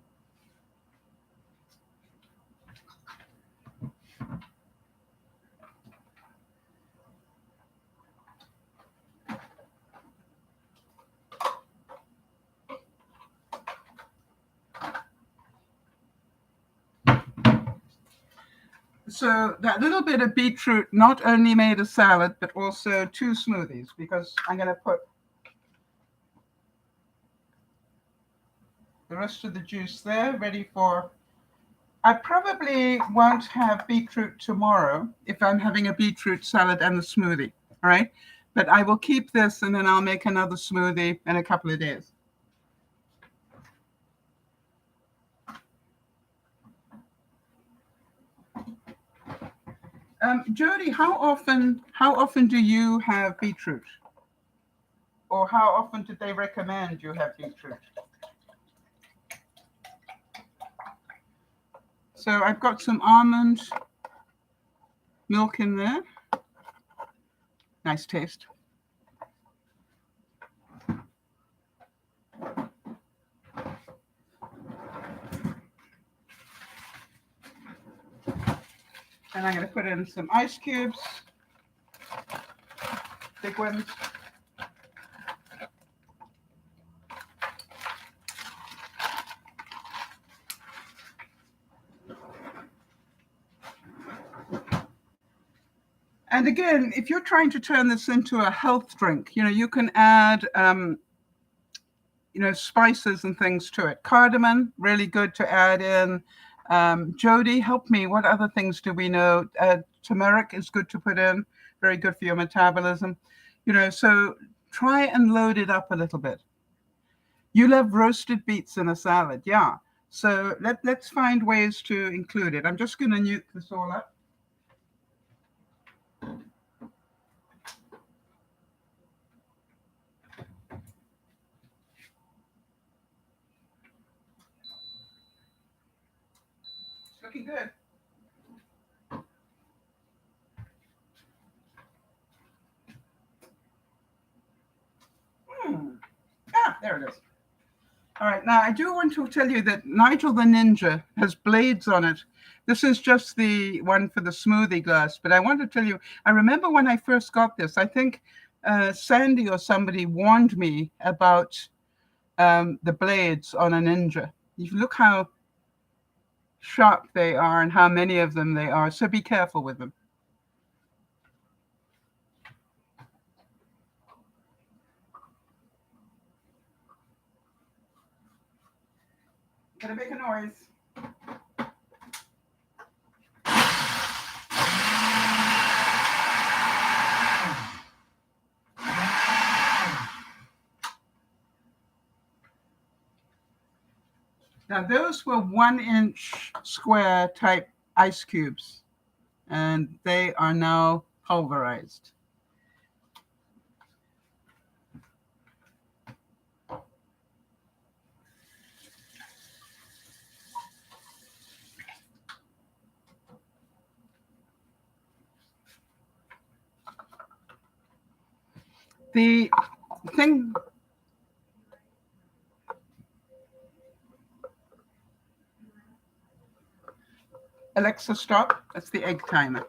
So that little bit of beetroot not only made a salad, but also 2 smoothies, because I'm going to put the rest of the juice there, ready for... I probably won't have beetroot tomorrow if I'm having a beetroot salad and a smoothie, all right? But I will keep this, and then I'll make another smoothie in a couple of days. Jody, how often do you have beetroot? Or how often did they recommend you have beetroot? So I've got some almond milk in there. Nice taste. And I'm going to put in some ice cubes, big ones. And again, if you're trying to turn this into a health drink, you can add, spices and things to it. Cardamom, really good to add in. Jody, help me. What other things do we know? Turmeric is good to put in. Very good for your metabolism. So try and load it up a little bit. You love roasted beets in a salad. Yeah. So let's find ways to include it. I'm just going to nuke this all up. It's looking good. There it is. All right, now I do want to tell you that Nigel the Ninja has blades on it. This is just the one for the smoothie glass, but I want to tell you, I remember when I first got this, I think Sandy or somebody warned me about the blades on a Ninja. You look how sharp they are and how many of them they are, so be careful with them. Gonna make a noise. Now those were 1-inch square type ice cubes, and they are now pulverized. The thing, Alexa, stop. That's the egg timer.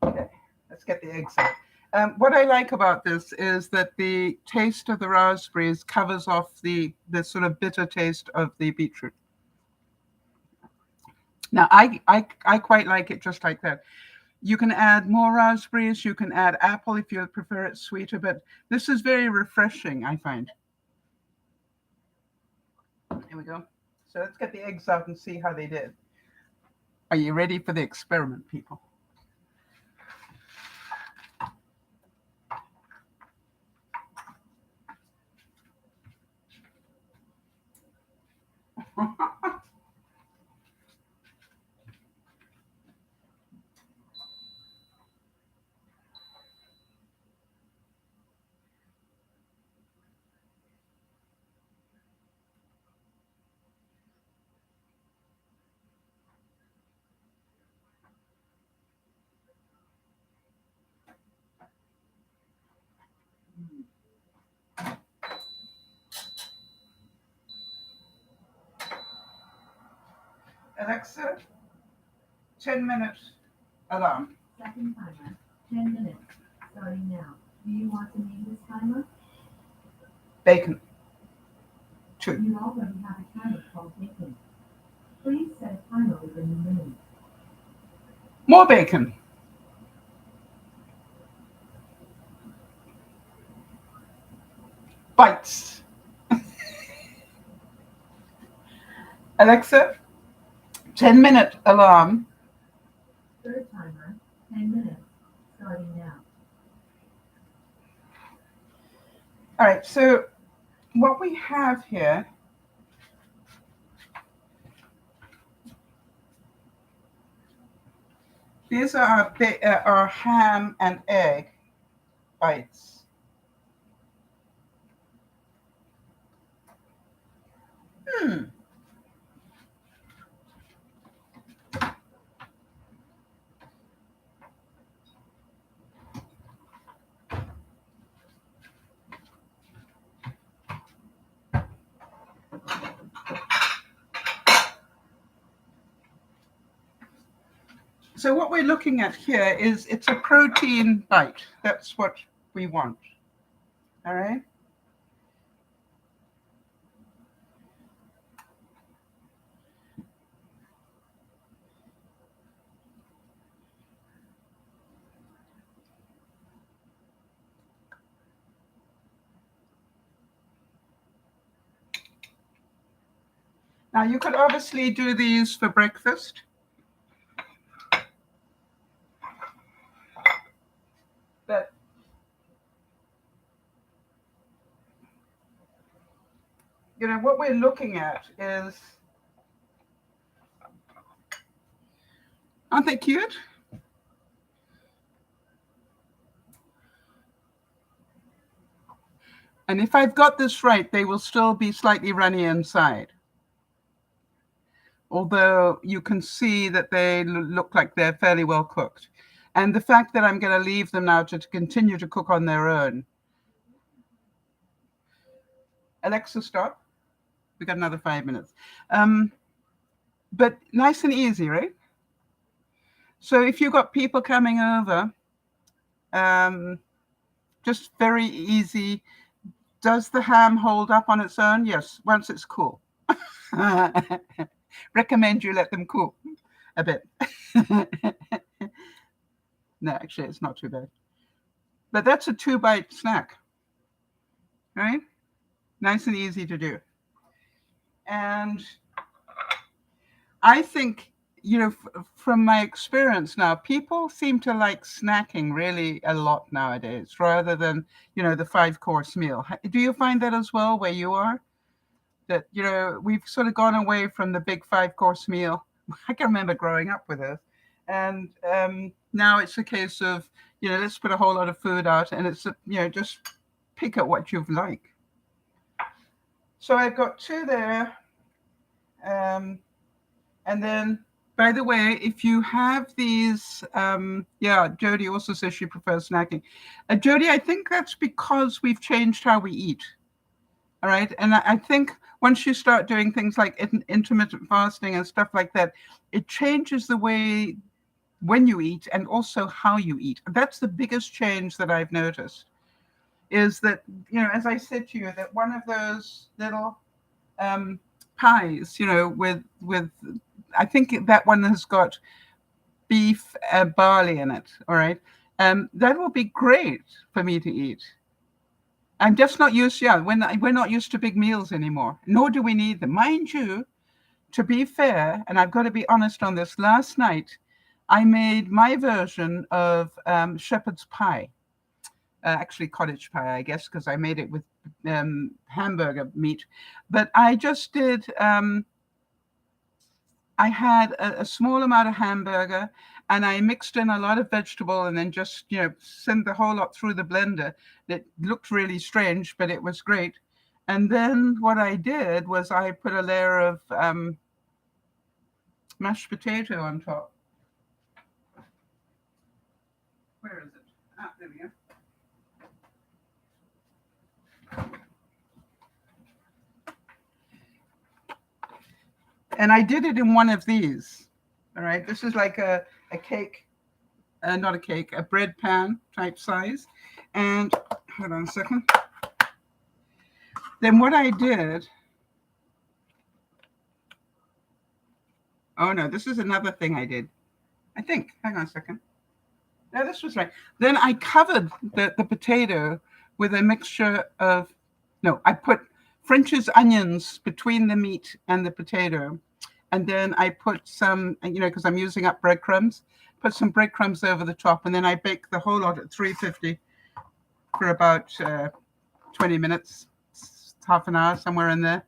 Okay, let's get the eggs out. What I like about this is that the taste of the raspberries covers off the sort of bitter taste of the beetroot. Now, I quite like it just like that. You can add more raspberries. You can add apple if you prefer it sweeter, but this is very refreshing, I find. Here we go. So let's get the eggs out and see how they did. Are you ready for the experiment, people? Alexa, 10-minute alarm. Second timer, 10 minutes, starting now. Do you want to name this timer? Bacon. 2. You already have a timer called bacon. Please set a timer within the minute. More bacon. Bites. Alexa, 10-minute alarm. Third timer, 10 minutes, starting now. All right, so what we have here these are our ham and egg bites. So what we're looking at here is it's a protein bite. That's what we want. All right. Now you could obviously do these for breakfast. But you know what we're looking at is, aren't they cute? And if I've got this right, they will still be slightly runny inside. Although you can see that they look like they're fairly well cooked. And the fact that I'm going to leave them now to continue to cook on their own. Alexa, stop. We got another 5 minutes. But nice and easy, right? So if you've got people coming over, just very easy. Does the ham hold up on its own? Yes, once it's cool. Recommend you let them cool a bit. No, actually, it's not too bad. But that's a 2-bite snack, right? Nice and easy to do. And I think, you know, from my experience now, people seem to like snacking really a lot nowadays, rather than, you know, the 5-course meal. Do you find that as well where you are? That, you know, we've sort of gone away from the big 5-course meal. I can remember growing up with it. And now it's a case of, you know, let's put a whole lot of food out, and it's, you know, just pick at what you like. So I've got 2 there. And then, by the way, if you have these, yeah, Jody also says she prefers snacking. Jody, I think that's because we've changed how we eat. All right. And I think once you start doing things like intermittent fasting and stuff like that, it changes the way when you eat and also how you eat. That's the biggest change that I've noticed, is that, you know, as I said to you, that one of those little pies, you know, with I think that one has got beef barley in it. All right. That will be great for me to eat. I'm just not used, yeah, we're not used to big meals anymore, nor do we need them. Mind you, to be fair, and I've got to be honest on this, last night I made my version of shepherd's pie. Actually cottage pie, I guess, because I made it with hamburger meat. But I just did, I had a small amount of hamburger, and I mixed in a lot of vegetable, and then just, you know, sent the whole lot through the blender. It looked really strange, but it was great. And then what I did was I put a layer of mashed potato on top. Where is it? Ah, there we go. And I did it in one of these. All right. This is like a cake, not a cake, a bread pan type size. And hold on a second. Then what I did, oh no, this is another thing I did. I think. Hang on a second. No, this was right. Then I covered the potato with a mixture of, no, I put French's onions between the meat and the potato. And then I put some, because I'm using up breadcrumbs, put some breadcrumbs over the top. And then I bake the whole lot at 350 for about 20 minutes, half an hour, somewhere in there.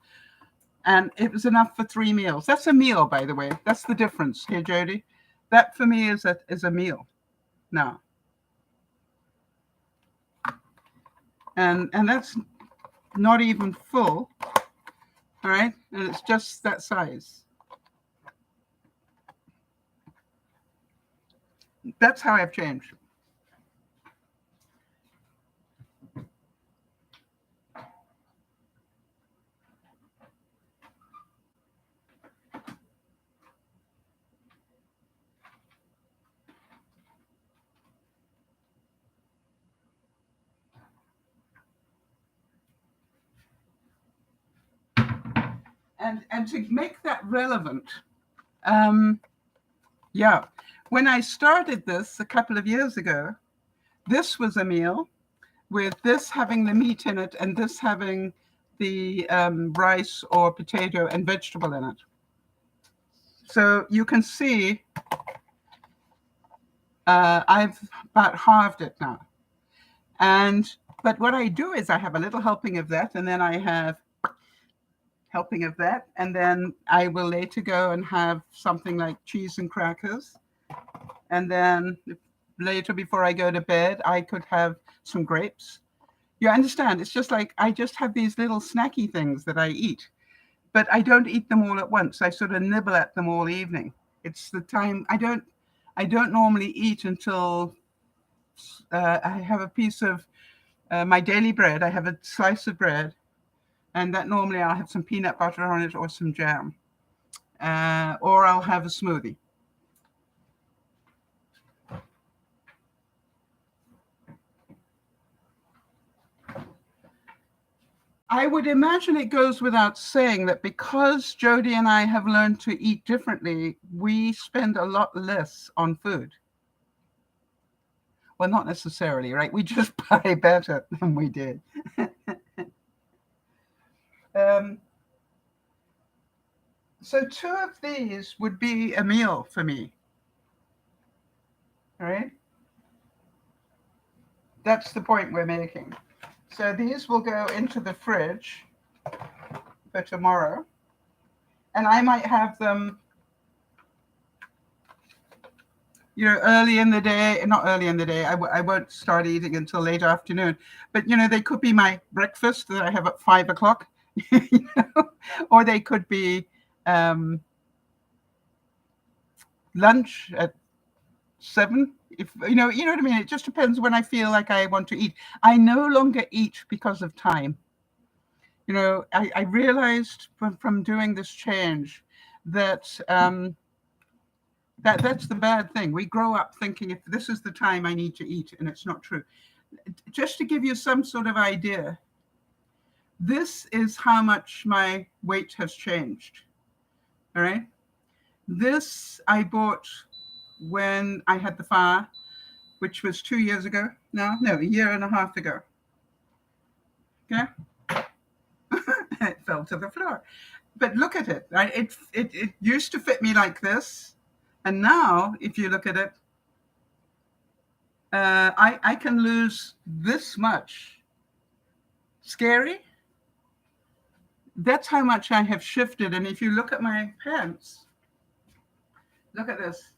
And it was enough for 3 meals. That's a meal, by the way. That's the difference here, Jody. That for me is a meal now. And that's not even full, all right? And it's just that size. That's how I've changed. And to make that relevant, yeah, when I started this a couple of years ago, this was a meal with this having the meat in it and this having the rice or potato and vegetable in it. So you can see I've about halved it now. But what I do is I have a little helping of that, and then I have helping of that, and then I will later go and have something like cheese and crackers, and then later before I go to bed I could have some grapes. You understand? It's just like I just have these little snacky things that I eat, but I don't eat them all at once. I sort of nibble at them all evening. It's the time I don't normally eat until I have a piece of my daily bread. I have a slice of bread, and that normally I'll have some peanut butter on it or some jam, or I'll have a smoothie. I would imagine it goes without saying that because Jody and I have learned to eat differently, we spend a lot less on food. Well, not necessarily, right? We just buy better than we did. So 2 of these would be a meal for me. All right? That's the point we're making. So these will go into the fridge for tomorrow. And I might have them, early in the day, not early in the day. I won't start eating until late afternoon. But, they could be my breakfast that I have at 5 o'clock, or they could be lunch at 7. If you know what I mean. It just depends when I feel like I want to eat. I no longer eat because of time. I realized from doing this change that that's the bad thing. We grow up thinking if this is the time I need to eat, and it's not true. Just to give you some sort of idea, this is how much my weight has changed. All right. This I bought when I had the fire, which was 2 years ago. No, a year and a half ago. Okay. It fell to the floor. But look at it. Right? It used to fit me like this. And now, if you look at it, I can lose this much. Scary? That's how much I have shifted. And if you look at my pants, look at this.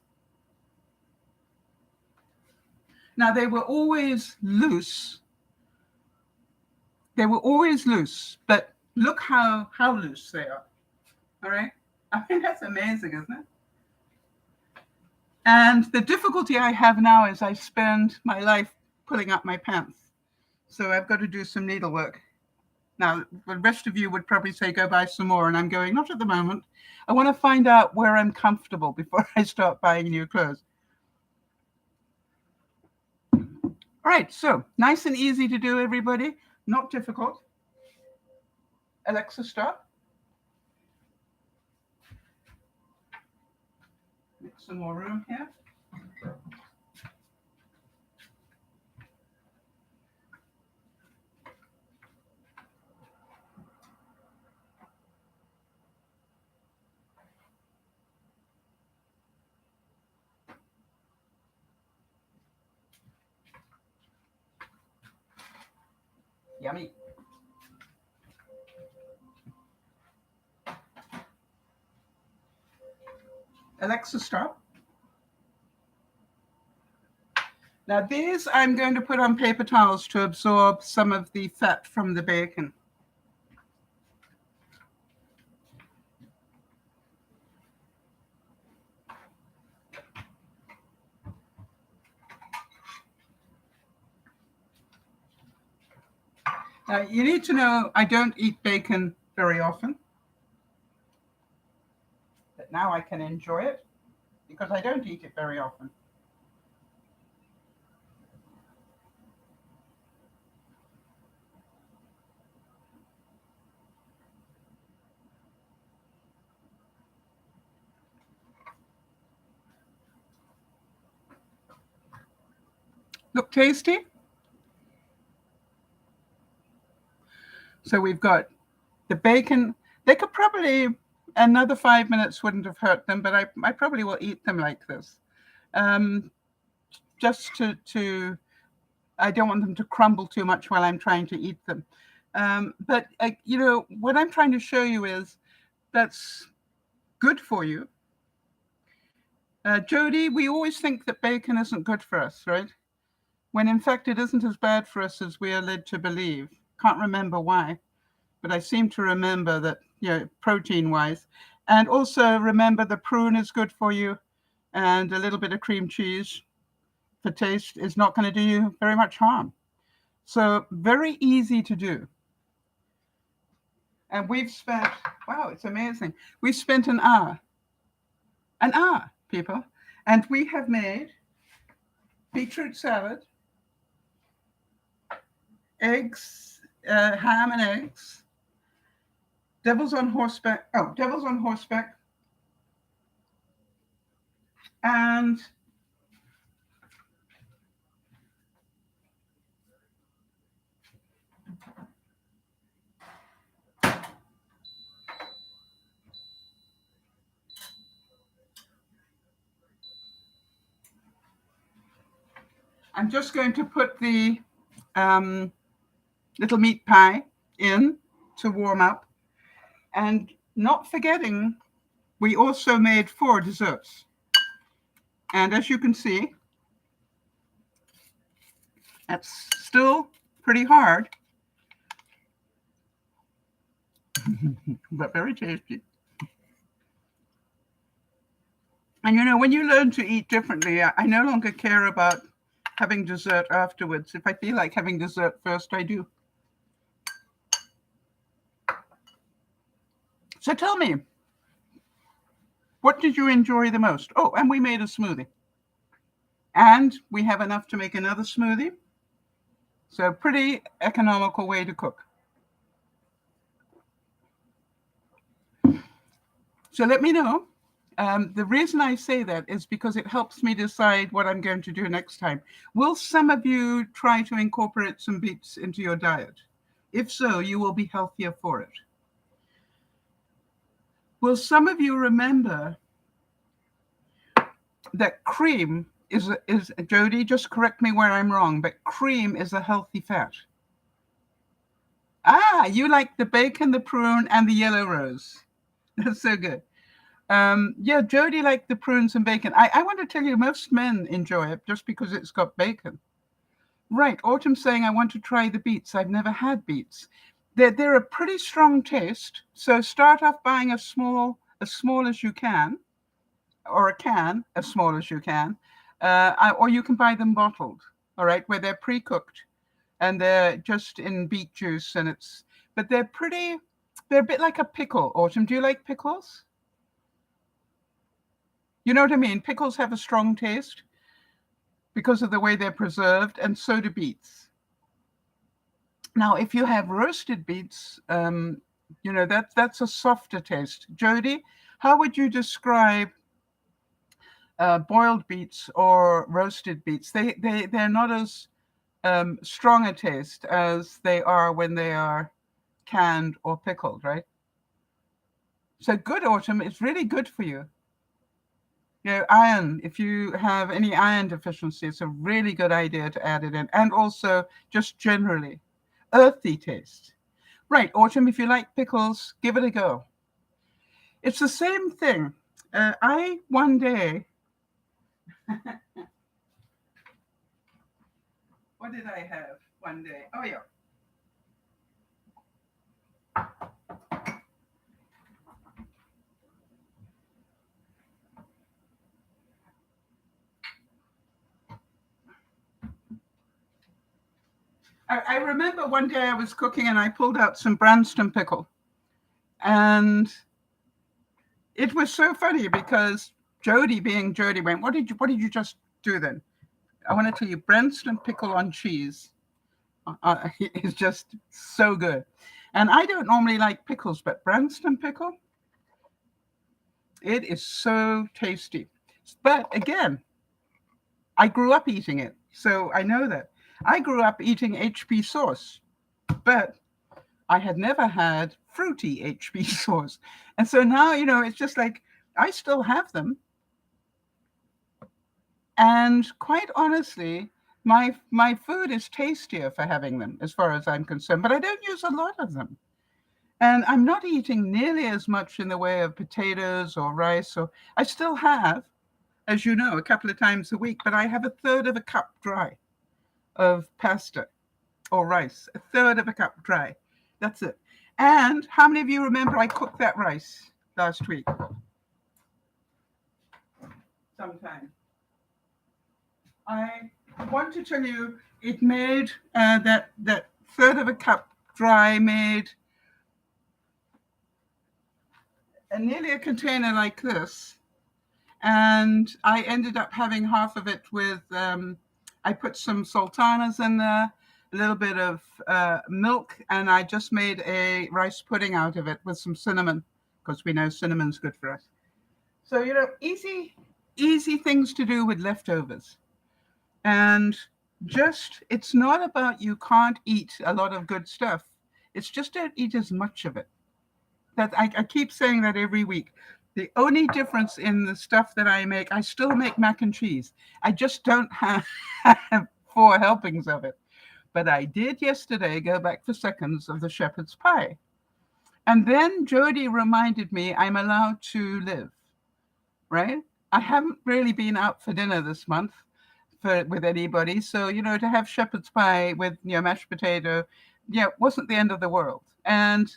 Now, they were always loose. But look how loose they are. All right? I mean, that's amazing, isn't it? And the difficulty I have now is I spend my life pulling up my pants. So I've got to do some needlework. Now, the rest of you would probably say, go buy some more. And I'm going, not at the moment. I want to find out where I'm comfortable before I start buying new clothes. All right, so nice and easy to do, everybody. Not difficult. Alexa, stop. Make some more room here. Yummy. Alexa, stop. Now these I'm going to put on paper towels to absorb some of the fat from the bacon. Now you need to know I don't eat bacon very often, but now I can enjoy it because I don't eat it very often. Look tasty. So we've got the bacon. They could probably, another 5 minutes wouldn't have hurt them, but I probably will eat them like this. Just to, I don't want them to crumble too much while I'm trying to eat them. But you know, what I'm trying to show you is that's good for you. Jody, we always think that bacon isn't good for us, right? When in fact it isn't as bad for us as we are led to believe. Can't remember why, but I seem to remember that, you know, protein-wise. And also remember the prune is good for you, and a little bit of cream cheese for taste is not going to do you very much harm. So very easy to do. And we've spent, wow, it's amazing. We've spent an hour, people, and we have made beetroot salad, eggs, ham and eggs, devil's on horseback, and I'm just going to put the little meat pie in to warm up. And not forgetting, we also made 4 desserts. And as you can see, that's still pretty hard, but very tasty. And you know, when you learn to eat differently, I no longer care about having dessert afterwards. If I feel like having dessert first, I do. So tell me, what did you enjoy the most? Oh, and we made a smoothie. And we have enough to make another smoothie. So pretty economical way to cook. So let me know. The reason I say that is because it helps me decide what I'm going to do next time. Will some of you try to incorporate some beets into your diet? If so, you will be healthier for it. Will some of you remember that cream is Jody, just correct me where I'm wrong, but cream is a healthy fat. Ah, you like the bacon, the prune, and the yellow rose. That's so good. Yeah, Jody liked the prunes and bacon. I want to tell you, most men enjoy it just because it's got bacon. Right, Autumn's saying, I want to try the beets. I've never had beets. They're a pretty strong taste. So start off buying as small as you can, or a can as small as you can, or you can buy them bottled, all right, where they're pre-cooked and they're just in beet juice, but they're a bit like a pickle. Autumn, do you like pickles? You know what I mean? Pickles have a strong taste because of the way they're preserved, and so do beets. Now, if you have roasted beets, you know, that's a softer taste. Jody, how would you describe boiled beets or roasted beets? They're not as strong a taste as they are when they are canned or pickled, right? So good, Autumn. It's really good for you. You know, iron, if you have any iron deficiency, it's a really good idea to add it in. And also just generally. earthy taste. Right, Autumn, if you like pickles, give it a go. It's the same thing. I one day, what did I have one day? Oh, yeah. I remember one day I was cooking and I pulled out some Branston pickle. And it was so funny because Jody, being Jody, went, what did you just do then? I want to tell you, Branston pickle on cheese is just so good. And I don't normally like pickles, but Branston pickle, it is so tasty. But again, I grew up eating it, so I know that. I grew up eating HP sauce, but I had never had fruity HP sauce. And so now, it's just like I still have them. And quite honestly, my food is tastier for having them as far as I'm concerned, but I don't use a lot of them. And I'm not eating nearly as much in the way of potatoes or rice. Or I still have, as you know, a couple of times a week, but I have a third of a cup dry of pasta or rice, a third of a cup dry. That's it. And how many of you remember I cooked that rice last week? Sometime. I want to tell you, it made that third of a cup dry made nearly a container like this. And I ended up having half of it with, I put some sultanas in there, a little bit of milk, and I just made a rice pudding out of it with some cinnamon, because we know cinnamon's good for us. So, easy things to do with leftovers. And it's not about you can't eat a lot of good stuff. It's just don't eat as much of it. That I keep saying that every week. The only difference in the stuff that I make, I still make mac and cheese. I just don't have 4 helpings of it. But I did yesterday go back for seconds of the shepherd's pie. And then Jody reminded me I'm allowed to live, right? I haven't really been out for dinner this month with anybody. So, to have shepherd's pie with, mashed potato, wasn't the end of the world. And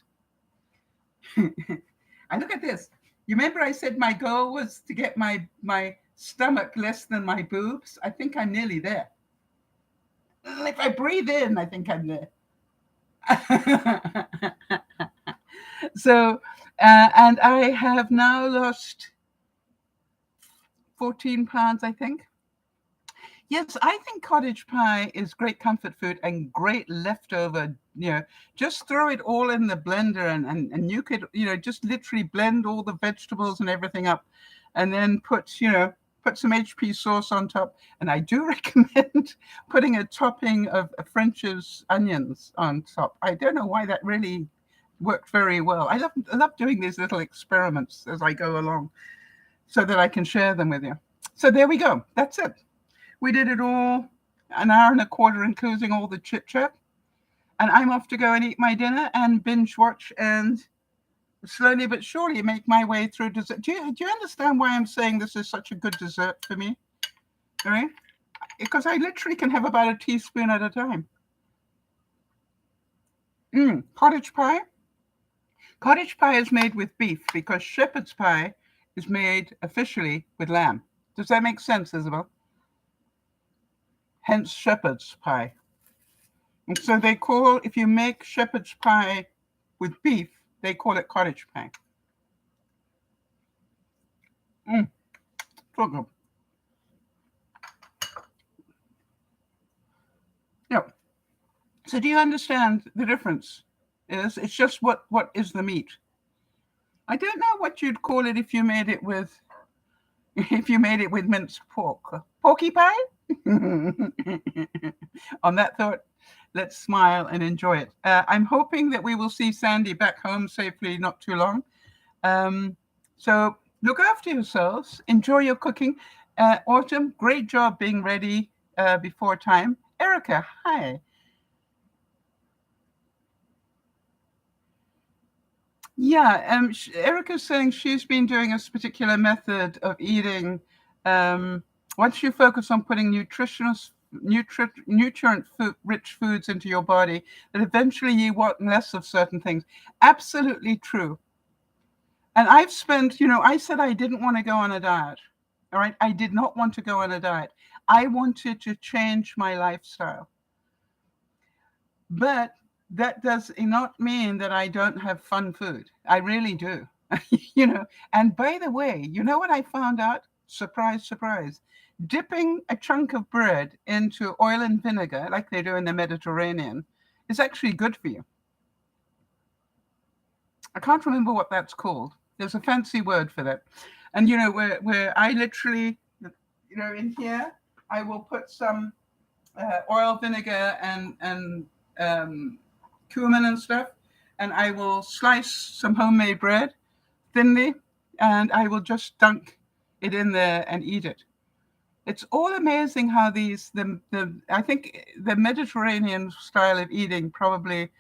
I look at this. You remember I said my goal was to get my stomach less than my boobs? I think I'm nearly there. If I breathe in, I think I'm there. So, and I have now lost 14 pounds, I think. Yes, I think cottage pie is great comfort food and great leftover, just throw it all in the blender and you could, just literally blend all the vegetables and everything up and then put some HP sauce on top. And I do recommend putting a topping of French's onions on top. I don't know why that really worked very well. I love doing these little experiments as I go along so that I can share them with you. So there we go. That's it. We did it all, an hour and a quarter, including all the chit chat. And I'm off to go and eat my dinner and binge watch and slowly but surely make my way through dessert. Do you understand why I'm saying this is such a good dessert for me? All right? Because I literally can have about a teaspoon at a time. Cottage pie. Cottage pie is made with beef because shepherd's pie is made officially with lamb. Does that make sense, Isabel? Hence shepherd's pie. And so if you make shepherd's pie with beef, they call it cottage pie. So good. Yeah. So do you understand the difference? It's just what is the meat? I don't know what you'd call it if you made it with minced pork. Porky pie? On that thought, let's smile and enjoy it. I'm hoping that we will see Sandy back home safely not too long. So look after yourselves. Enjoy your cooking. Autumn, great job being ready before time. Erica, hi. Yeah, Erica's saying she's been doing this particular method of eating. Once you focus on putting nutrient-rich foods into your body, that eventually you want less of certain things. Absolutely true. And I've spent, I said I didn't want to go on a diet. All right. I did not want to go on a diet. I wanted to change my lifestyle. But that does not mean that I don't have fun food. I really do. And by the way, you know what I found out? Surprise, surprise. Dipping a chunk of bread into oil and vinegar, like they do in the Mediterranean, is actually good for you. I can't remember what that's called. There's a fancy word for that. And, where I literally, in here, I will put some oil, vinegar, and cumin and stuff, and I will slice some homemade bread thinly, and I will just dunk it in there and eat it. It's all amazing how I think the Mediterranean style of eating probably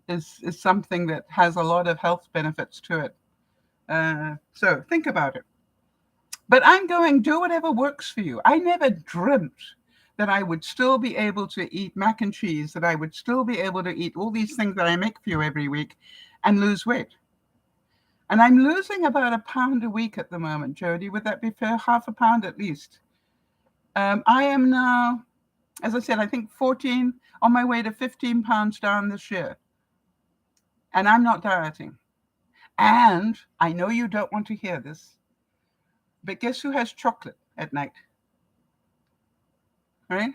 is something that has a lot of health benefits to it. So think about it. But I'm going, do whatever works for you. I never dreamt that I would still be able to eat mac and cheese, that I would still be able to eat all these things that I make for you every week and lose weight. And I'm losing about 1 pound a week at the moment, Jody. Would that be fair? Half a pound at least. I am now, as I said, I think 14, on my way to 15 pounds down this year. And I'm not dieting. And I know you don't want to hear this, but guess who has chocolate at night? Right?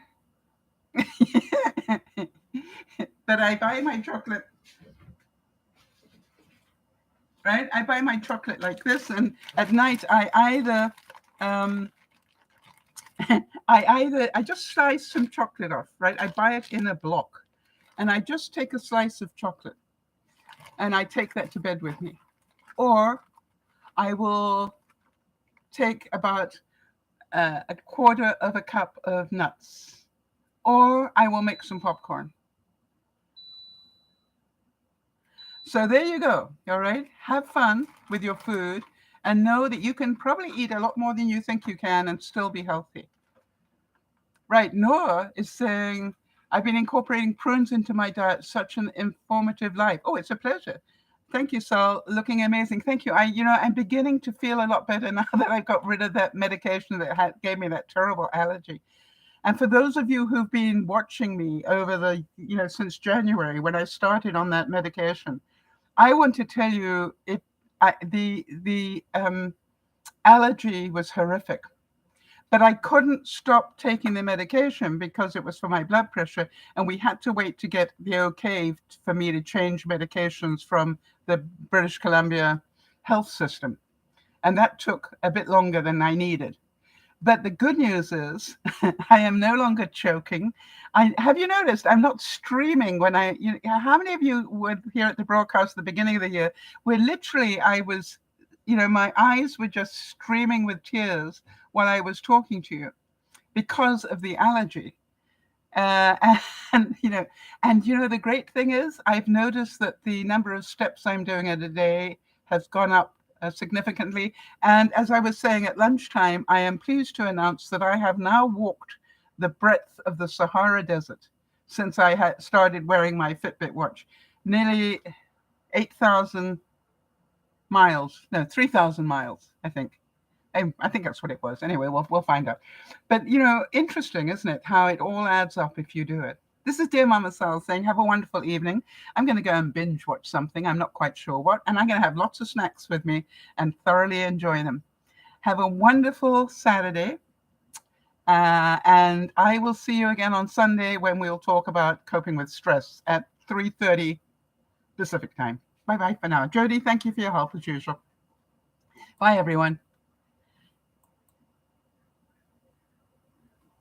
But I buy my chocolate, right? I buy my chocolate like this, and at night I just slice some chocolate off, right? I buy it in a block, and I just take a slice of chocolate, and I take that to bed with me. Or I will take about a quarter of a cup of nuts, or I will make some popcorn. So there you go. All right. Have fun with your food and know that you can probably eat a lot more than you think you can and still be healthy. Right. Noah is saying, I've been incorporating prunes into my diet. Such an informative life. Oh, it's a pleasure. Thank you, Sal. Looking amazing. Thank you. I'm beginning to feel a lot better now that I got rid of that medication that gave me that terrible allergy. And for those of you who've been watching me over since January, when I started on that medication, I want to tell you, the allergy was horrific, but I couldn't stop taking the medication because it was for my blood pressure, and we had to wait to get the okay for me to change medications from the British Columbia health system, and that took a bit longer than I needed. But the good news is I am no longer choking. Have you noticed I'm not streaming when how many of you were here at the broadcast at the beginning of the year where literally I was, my eyes were just streaming with tears while I was talking to you because of the allergy. And the great thing is I've noticed that the number of steps I'm doing in a day has gone up significantly. And as I was saying at lunchtime, I am pleased to announce that I have now walked the breadth of the Sahara Desert since I had started wearing my Fitbit watch. Nearly 8,000 miles, no, 3,000 miles, I think. I think that's what it was. Anyway, we'll find out. But, interesting, isn't it, how it all adds up if you do it. This is Dear Mama Sal saying, have a wonderful evening. I'm going to go and binge watch something. I'm not quite sure what. And I'm going to have lots of snacks with me and thoroughly enjoy them. Have a wonderful Saturday. And I will see you again on Sunday when we'll talk about coping with stress at 3:30 Pacific time. Bye-bye for now. Jody, thank you for your help as usual. Bye, everyone.